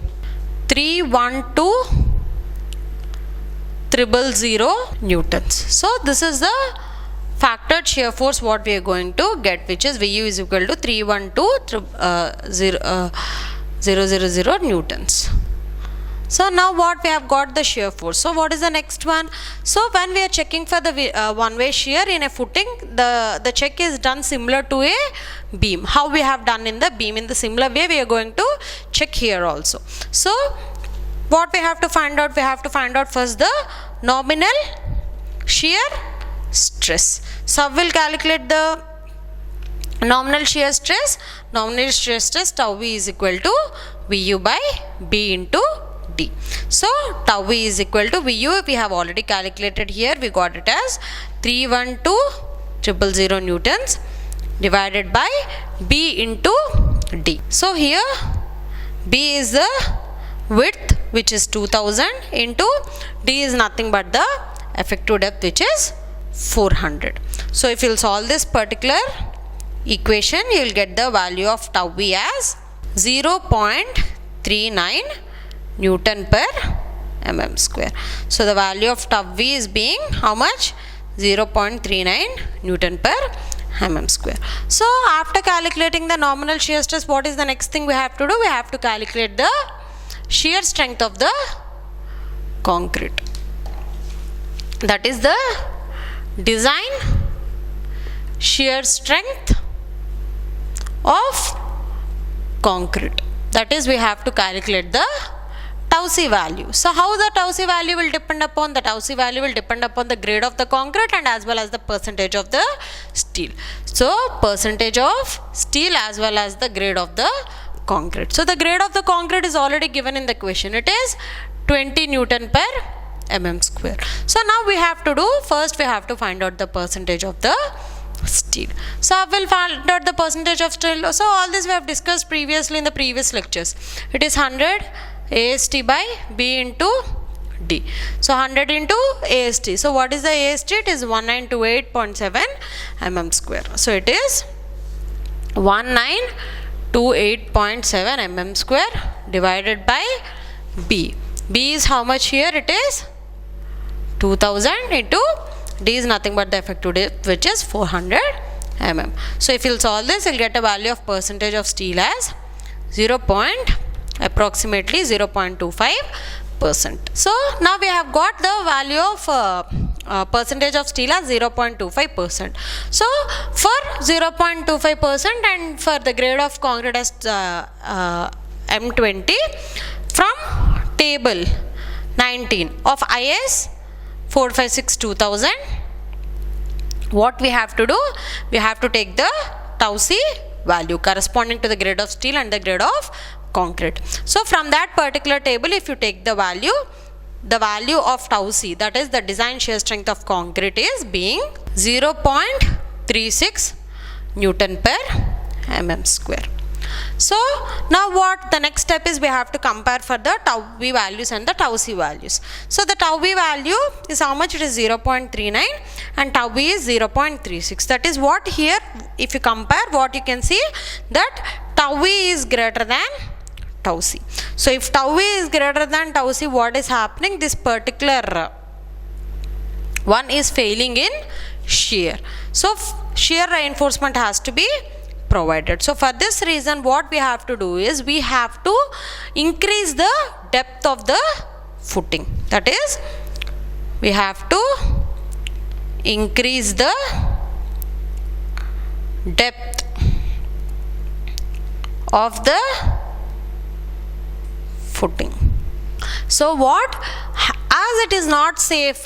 312,000 newtons. So this is the factored shear force what we are going to get, which is VU is equal to 312,000 newtons. So now what we have got the shear force. So what is the next one? So when we are checking for the one-way shear in a footing, the check is done similar to a beam. How we have done in the beam, in the similar way we are going to check here also. So what we have to find out? We have to find out first the nominal shear stress. So we will calculate the nominal shear stress. Nominal shear stress tau V is equal to VU by B into D. So tau V is equal to VU, we have already calculated here, we got it as 312,000 newtons divided by B into D. So here B is the width, which is 2000, into D is nothing but the effective depth, which is 400. So if you will solve this particular equation, you will get the value of tau V as 0.39 Newton per mm square. So the value of tau V is being how much? 0.39 Newton per mm square. So after calculating the nominal shear stress, what is the next thing we have to do? We have to calculate the shear strength of the concrete. That is the design shear strength of concrete. That is, we have to calculate the tau C value. So how the tau C value will depend upon? The tau C value will depend upon the grade of the concrete and as well as the percentage of the steel. So percentage of steel as well as the grade of the concrete. So the grade of the concrete is already given in the question. It is 20 Newton per mm square. So now we have to do, first we have to find out the percentage of the steel. So I will find out the percentage of steel. So all this we have discussed previously in the previous lectures. It is 100 AST by B into D. So 100 into AST. So what is the AST? It is 1928.7 mm square. So it is 1928.7 mm square divided by B. B is how much here? It is 2000 into D is nothing but the effective depth, which is 400 mm. So if you will solve this, you will get a value of percentage of steel as approximately 0.25%. So now we have got the value of percentage of steel as 0.25%. So for 0.25% and for the grade of concrete as M20, from table 19 of IS 456-2000, what we have to do? We have to take the tau C value corresponding to the grade of steel and the grade of concrete. So from that particular table, if you take the value of tau C, that is the design shear strength of concrete, is being 0.36 Newton per mm square. So now what the next step is, we have to compare for the tau V values and the tau C values. So the tau V value is how much? It is 0.39 and tau V is 0.36. That is what here, if you compare, what you can see, that tau V is greater than tau C. So if tau V is greater than tau C, what is happening? This particular one is failing in shear. So shear reinforcement has to be provided. So for this reason, what we have to do is, we have to increase the depth of the footing. That is, we have to increase the depth of the footing. So what, as it is not safe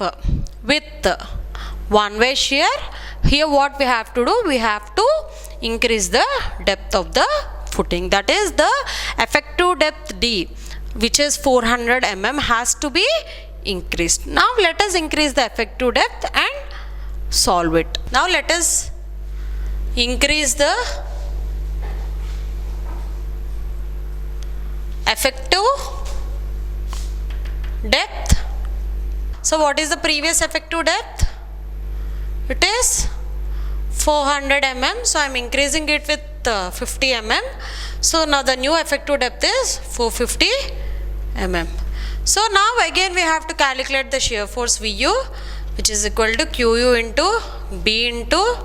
with one-way shear, here what we have to do, we have to increase the depth of the footing, that is the effective depth D, which is 400 mm, has to be increased. Now let us increase the effective depth and solve it. Now let us increase the effective depth. So what is the previous effective depth? It is 400 mm. So I am increasing it with 50 mm. So now the new effective depth is 450 mm. So now again we have to calculate the shear force Vu, which is equal to Qu into B into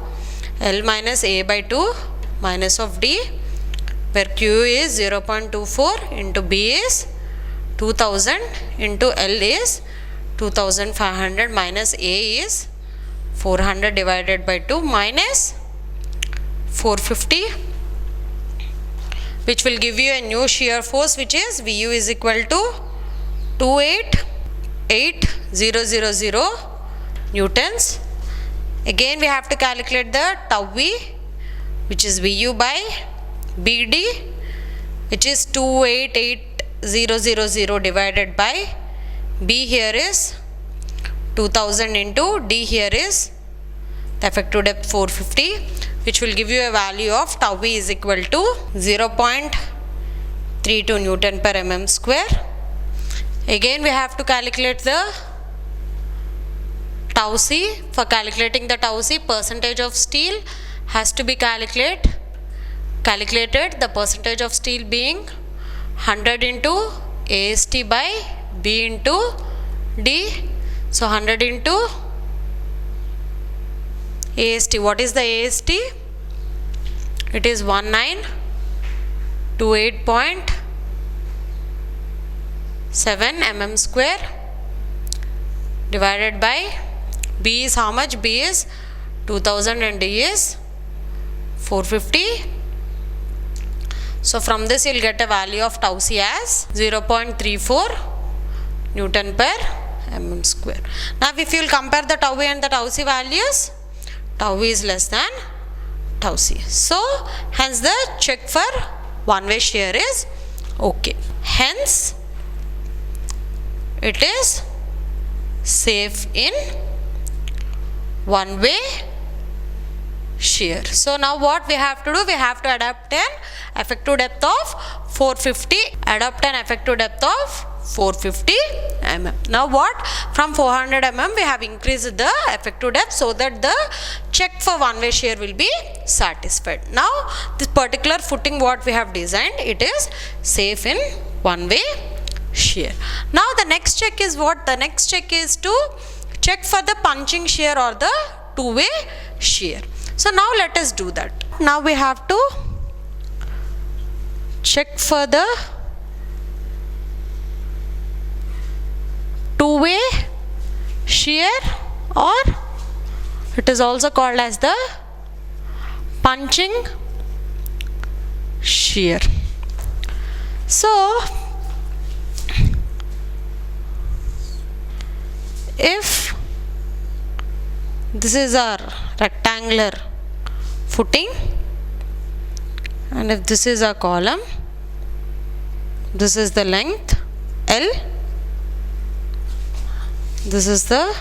L minus A by 2 minus of D, where Q is 0.24 into B is 2000 into L is 2500 minus A is 400 divided by 2 minus 450, which will give you a new shear force, which is Vu is equal to 288,000 newtons. Again we have to calculate the tau V, which is Vu by BD, which is 288,000 divided by B here is 2000 into D here is the effective depth 450, which will give you a value of tau V is equal to 0.32 Newton per mm square. Again we have to calculate the tau C. For calculating the tau C, percentage of steel has to be calculated, the percentage of steel being 100 into AST by B into D. So 100 into AST. What is the AST? It is 1928.7 mm square divided by B is how much? B is 2000 and D is 450. So from this you will get a value of tau C as 0.34 Newton per mm square. Now if you will compare the tau V and the tau C values, tau V is less than tau C. So hence the check for one-way shear is okay. Hence it is safe in one-way shear. So now what we have to do, we have to adapt an effective depth of 450, adapt an effective depth of 450 mm. Now what, from 400 mm we have increased the effective depth so that the check for one-way shear will be satisfied. Now this particular footing what we have designed, it is safe in one-way shear. Now the next check is what? The next check is to check for the punching shear or the two-way shear. So now let us do that. Now we have to check for the two-way shear, or it is also called as the punching shear. So if this is our rectangular footing and if this is our column, this is the length L, this is the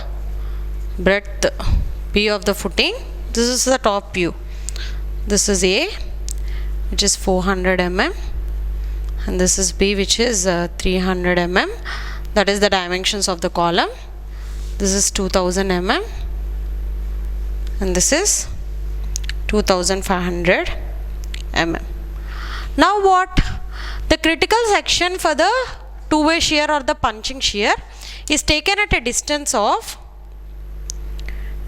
breadth B of the footing, this is the top view, this is A which is 400 mm and this is B which is 300 mm, that is the dimensions of the column. This is 2000 mm and this is 2500 mm. Now what? The critical section for the two-way shear or the punching shear is taken at a distance of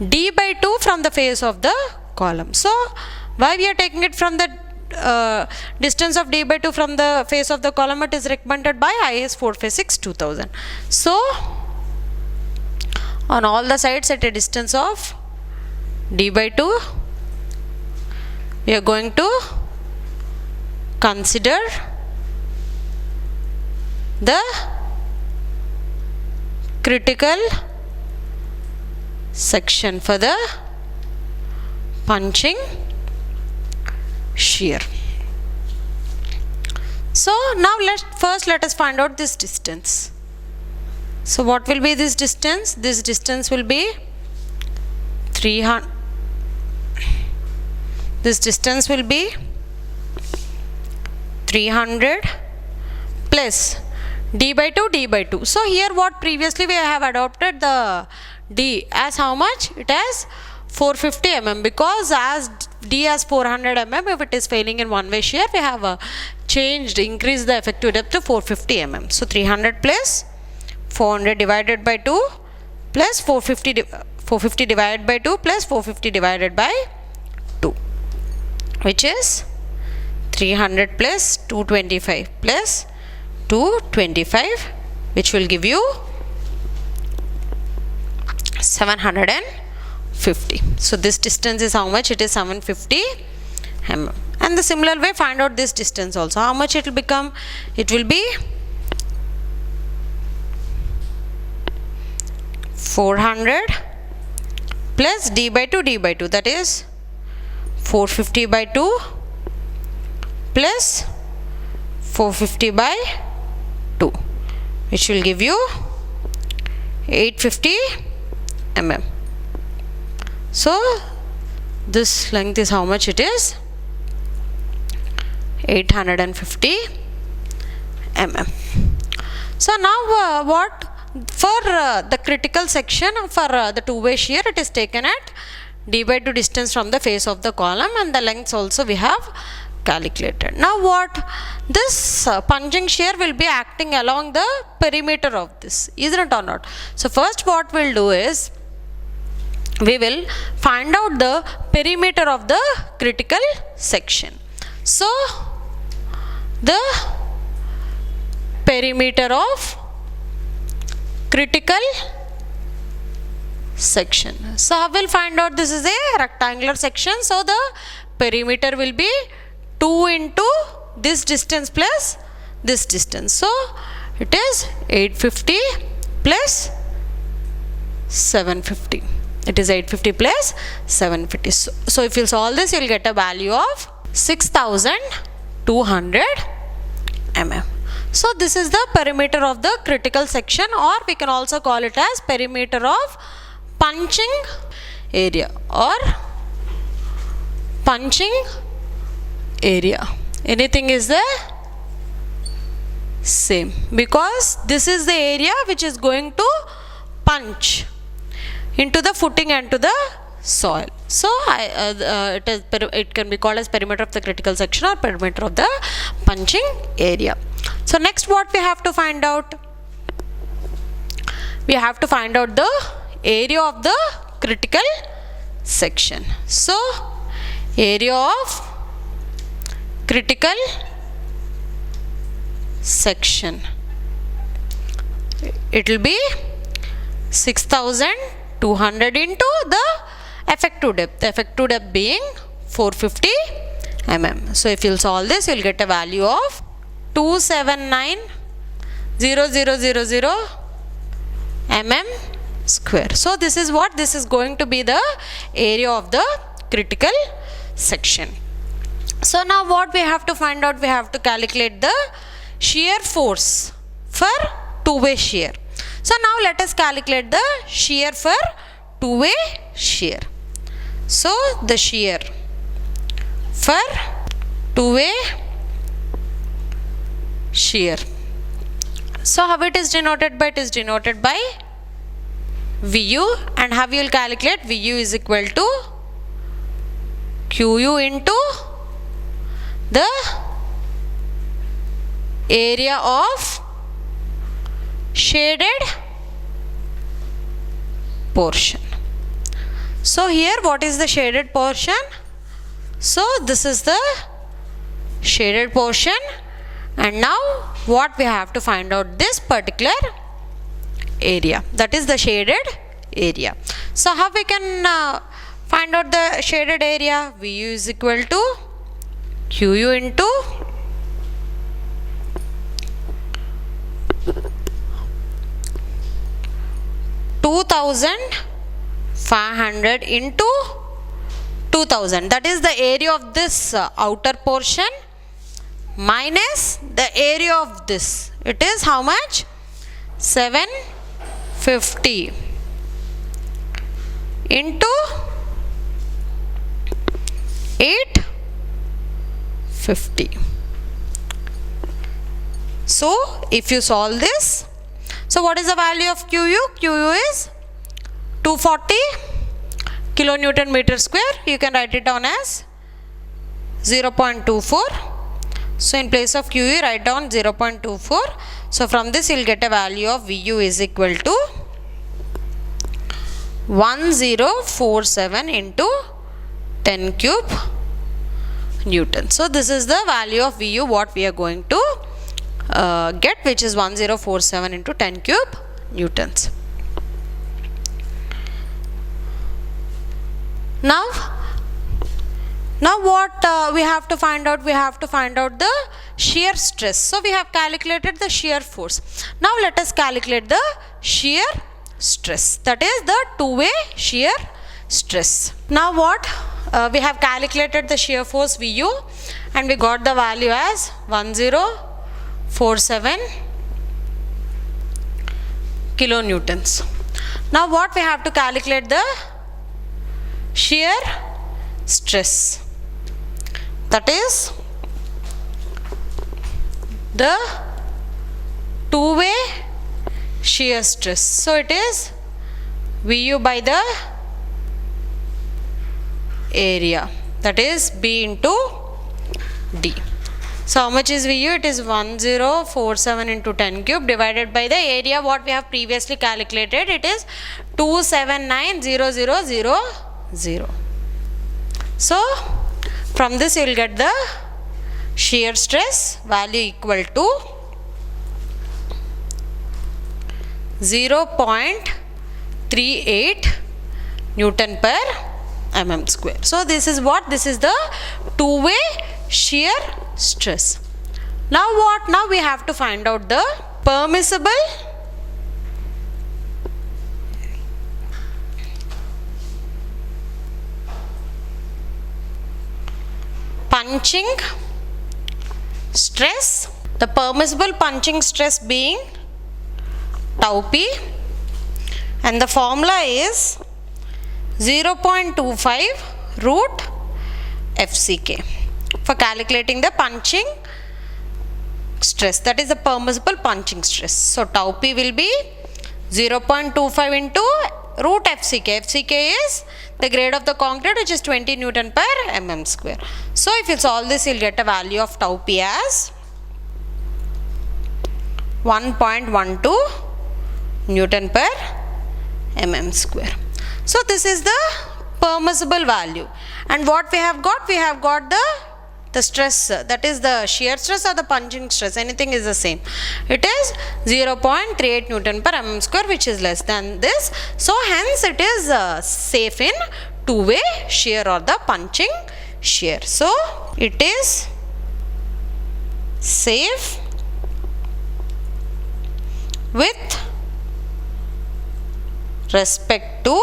D by 2 from the face of the column. So why we are taking it from the distance of D by 2 from the face of the column? It is recommended by IS 456 2000. So on all the sides at a distance of D by 2 we are going to consider the critical section for the punching shear. So now let us find out this distance. So what will be this distance? This distance will be 300. This distance will be 300 plus d by 2 d by 2. So here what previously we have adopted the d as how much? It has 450 mm, because as d has 400 mm, if it is failing in one way shear, we have increased the effective depth to 450 mm. So 300 plus 400 divided by 2 plus 450 divided by 2 plus 450 divided by 2, which is 300 plus 225 plus 225, which will give you 750. So this distance is how much? It is 750 mm. And the similar way, find out this distance also. How much it will become? It will be 400 plus d by 2 d by 2, that is 450 by 2 plus 450 by 2, which will give you 850 mm. So this length is how much it is? 850 mm. So now what for the critical section for the two-way shear, it is taken at d by 2 distance from the face of the column, and the lengths also we have calculated. Now what? This punching shear will be acting along the perimeter of this, isn't it or not? So first what we'll do is, we will find out the perimeter of the critical section. So the perimeter of critical section. So how we'll find out? This is a rectangular section, so the perimeter will be 2 into this distance plus this distance. So it is 850 plus 750. It is 850 plus 750. So if you solve this, you will get a value of 6200 mm. So this is the perimeter of the critical section, or we can also call it as perimeter of punching area or punching area. Anything is the same, because this is the area which is going to punch into the footing and to the soil. So it can be called as perimeter of the critical section or perimeter of the punching area. So next what we have to find out? We have to find out the area of the critical section. So area of critical section, it will be 6200 into the effective depth. The effective depth being 450 mm. So if you will solve this, you will get a value of 2790000 mm square. So this is what? This is going to be the area of the critical section. So now what we have to find out? We have to calculate the shear force for two-way shear. So now let us calculate the shear for two-way shear. So the shear for two-way shear. So how it is denoted by? It is denoted by VU, and how you will calculate? VU is equal to QU into the area of shaded portion. So here what is the shaded portion? So this is the shaded portion, and now what we have to find out? This particular area, that is the shaded area. So how we can find out the shaded area? VU is equal to QU into (2,500) into 2000. That is the area of this outer portion minus the area of this. It is how much? 750 into 850. So if you solve this, so what is the value of QU? QU is 240 kilonewton meter square. You can write it down as 0.24. So in place of QU, write down 0.24. So from this you will get a value of VU is equal to 1047 into 10 cube Newton. So this is the value of VU what we are going to get, which is 1047 into 10 cube Newtons. Now what we have to find out? We have to find out the shear stress. So we have calculated the shear force. Now let us calculate the shear stress. That is the two-way shear stress. Now what? We have calculated the shear force VU and we got the value as 1047 kilonewtons. Now what we have to calculate? The shear stress. That is the two-way shear stress. So it is VU by the area, that is B into D. So how much is VU? It is 1047 into 10 cube divided by the area what we have previously calculated. It is 2790000. So from this you will get the shear stress value equal to 0.38 Newton per mm square. So this is what? This is the two-way shear stress. Now what? Now we have to find out the permissible punching stress. The permissible punching stress being tau p, and the formula is 0.25 root FCK for calculating the punching stress, that is the permissible punching stress. So tau p will be 0.25 into root FCK. FCK is the grade of the concrete, which is 20 Newton per mm square. So if you solve this, you will get a value of tau p as 1.12 Newton per mm square. So this is the permissible value. And what we have got? We have got the stress, that is the shear stress or the punching stress, anything is the same. It is 0.38 Newton per mm square, which is less than this. So hence it is safe in two-way shear or the punching shear. So it is safe with respect to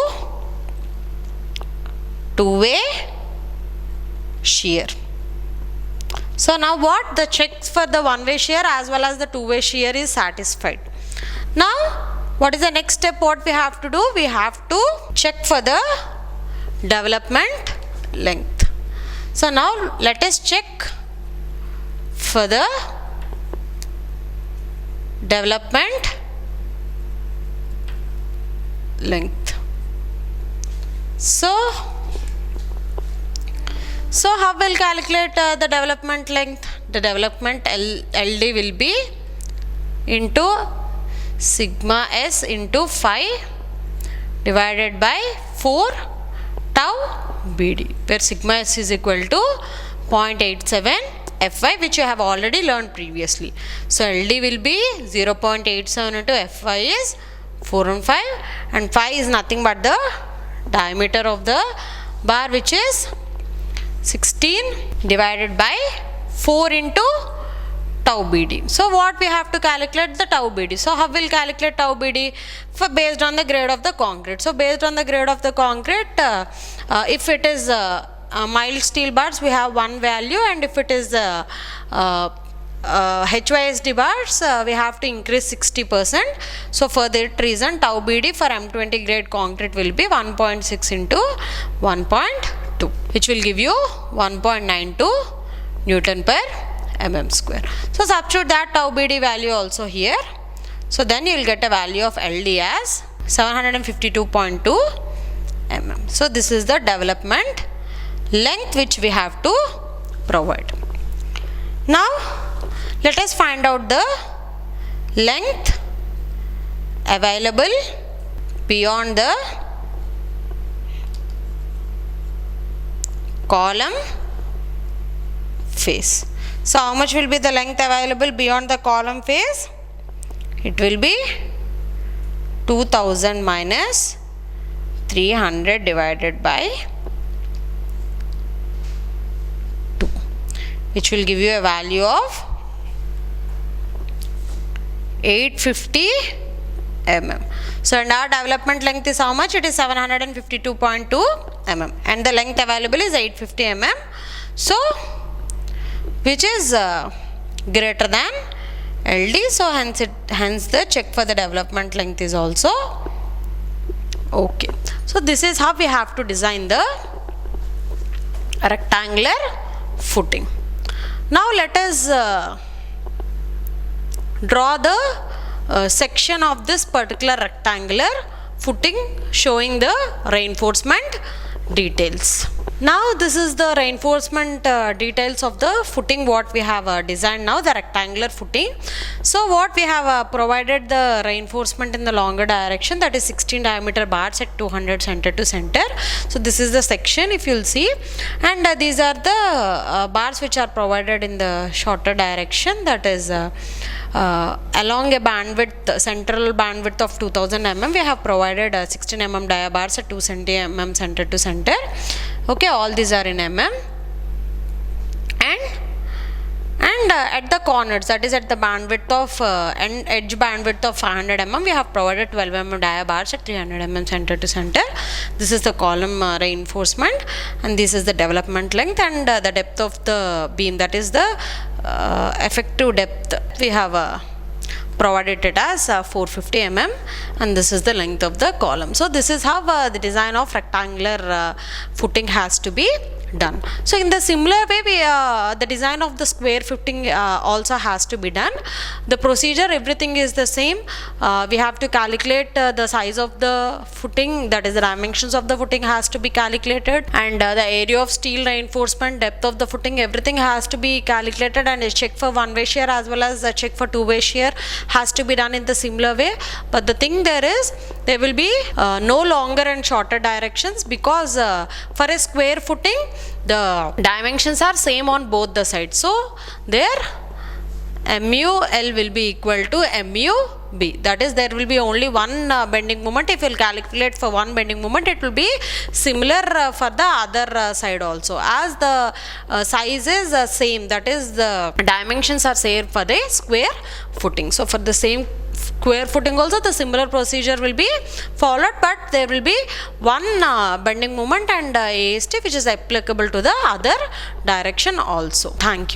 two-way shear. So now what? The checks for the one-way shear as well as the two-way shear is satisfied. Now what is the next step? What we have to do? We have to check for the development length. So now let us check for the development length. So how will calculate the development length? The development LD will be into sigma s into phi divided by 4 tau BD, where sigma s is equal to 0.87 Fy, which you have already learned previously. So LD will be 0.87 into Fy is 4 and 5, and phi is nothing but the diameter of the bar, which is 16 divided by 4 into tau BD. So what we have to calculate? The tau BD. So how will calculate tau BD? Based on the grade of the concrete. So based on the grade of the concrete, if it is mild steel bars we have one value, and if it is HYSD bars we have to increase 60%. So for that reason tau BD for M20 grade concrete will be 1.6 into 1.2, which will give you 1.92 Newton per mm square. So substitute that tau BD value also here. So then you will get a value of LD as 752.2 mm. So this is the development length which we have to provide. Now let us find out the length available beyond the column face. So how much will be the length available beyond the column face? It will be 2000 minus 300 divided by 2, which will give you a value of 850 mm. So and our development length is how much? It is 752.2 mm, and the length available is 850 mm. So which is greater than LD. So hence the check for the development length is also okay. So this is how we have to design the rectangular footing. Now let us draw the section of this particular rectangular footing showing the reinforcement details. Now this is the reinforcement details of the footing what we have designed now, the rectangular footing. So what we have provided the reinforcement in the longer direction, that is 16 diameter bars at 200 center to center. So this is the section if you will see, and these are the bars which are provided in the shorter direction, that is along a bandwidth, central bandwidth of 2000 mm, we have provided 16 mm dia bars at 270 mm center to center. Okay, all these are in mm, and at the corners, that is at the bandwidth of and edge bandwidth of 500 mm, we have provided 12 mm dia bars at 300 mm center to center. This is the column reinforcement, and this is the development length, and the depth of the beam, that is the effective depth, we have provided it as 450 mm, and this is the length of the column. So this is how the design of rectangular footing has to be done. So in the similar way, the design of the square footing also has to be done. The procedure, everything is the same. We have to calculate the size of the footing, that is the dimensions of the footing has to be calculated, and the area of steel reinforcement, depth of the footing, everything has to be calculated, and a check for one-way shear as well as a check for two-way shear has to be done in the similar way. But the thing there is, there will be no longer and shorter directions, because for a square footing the dimensions are same on both the sides. So there MUL will be equal to MUB, that is there will be only one bending moment. If you will calculate for one bending moment, it will be similar for the other side also, as the size is same, that is the dimensions are same for the square footing. So for the same square footing also the similar procedure will be followed, but there will be one bending moment and AST which is applicable to the other direction also. Thank you.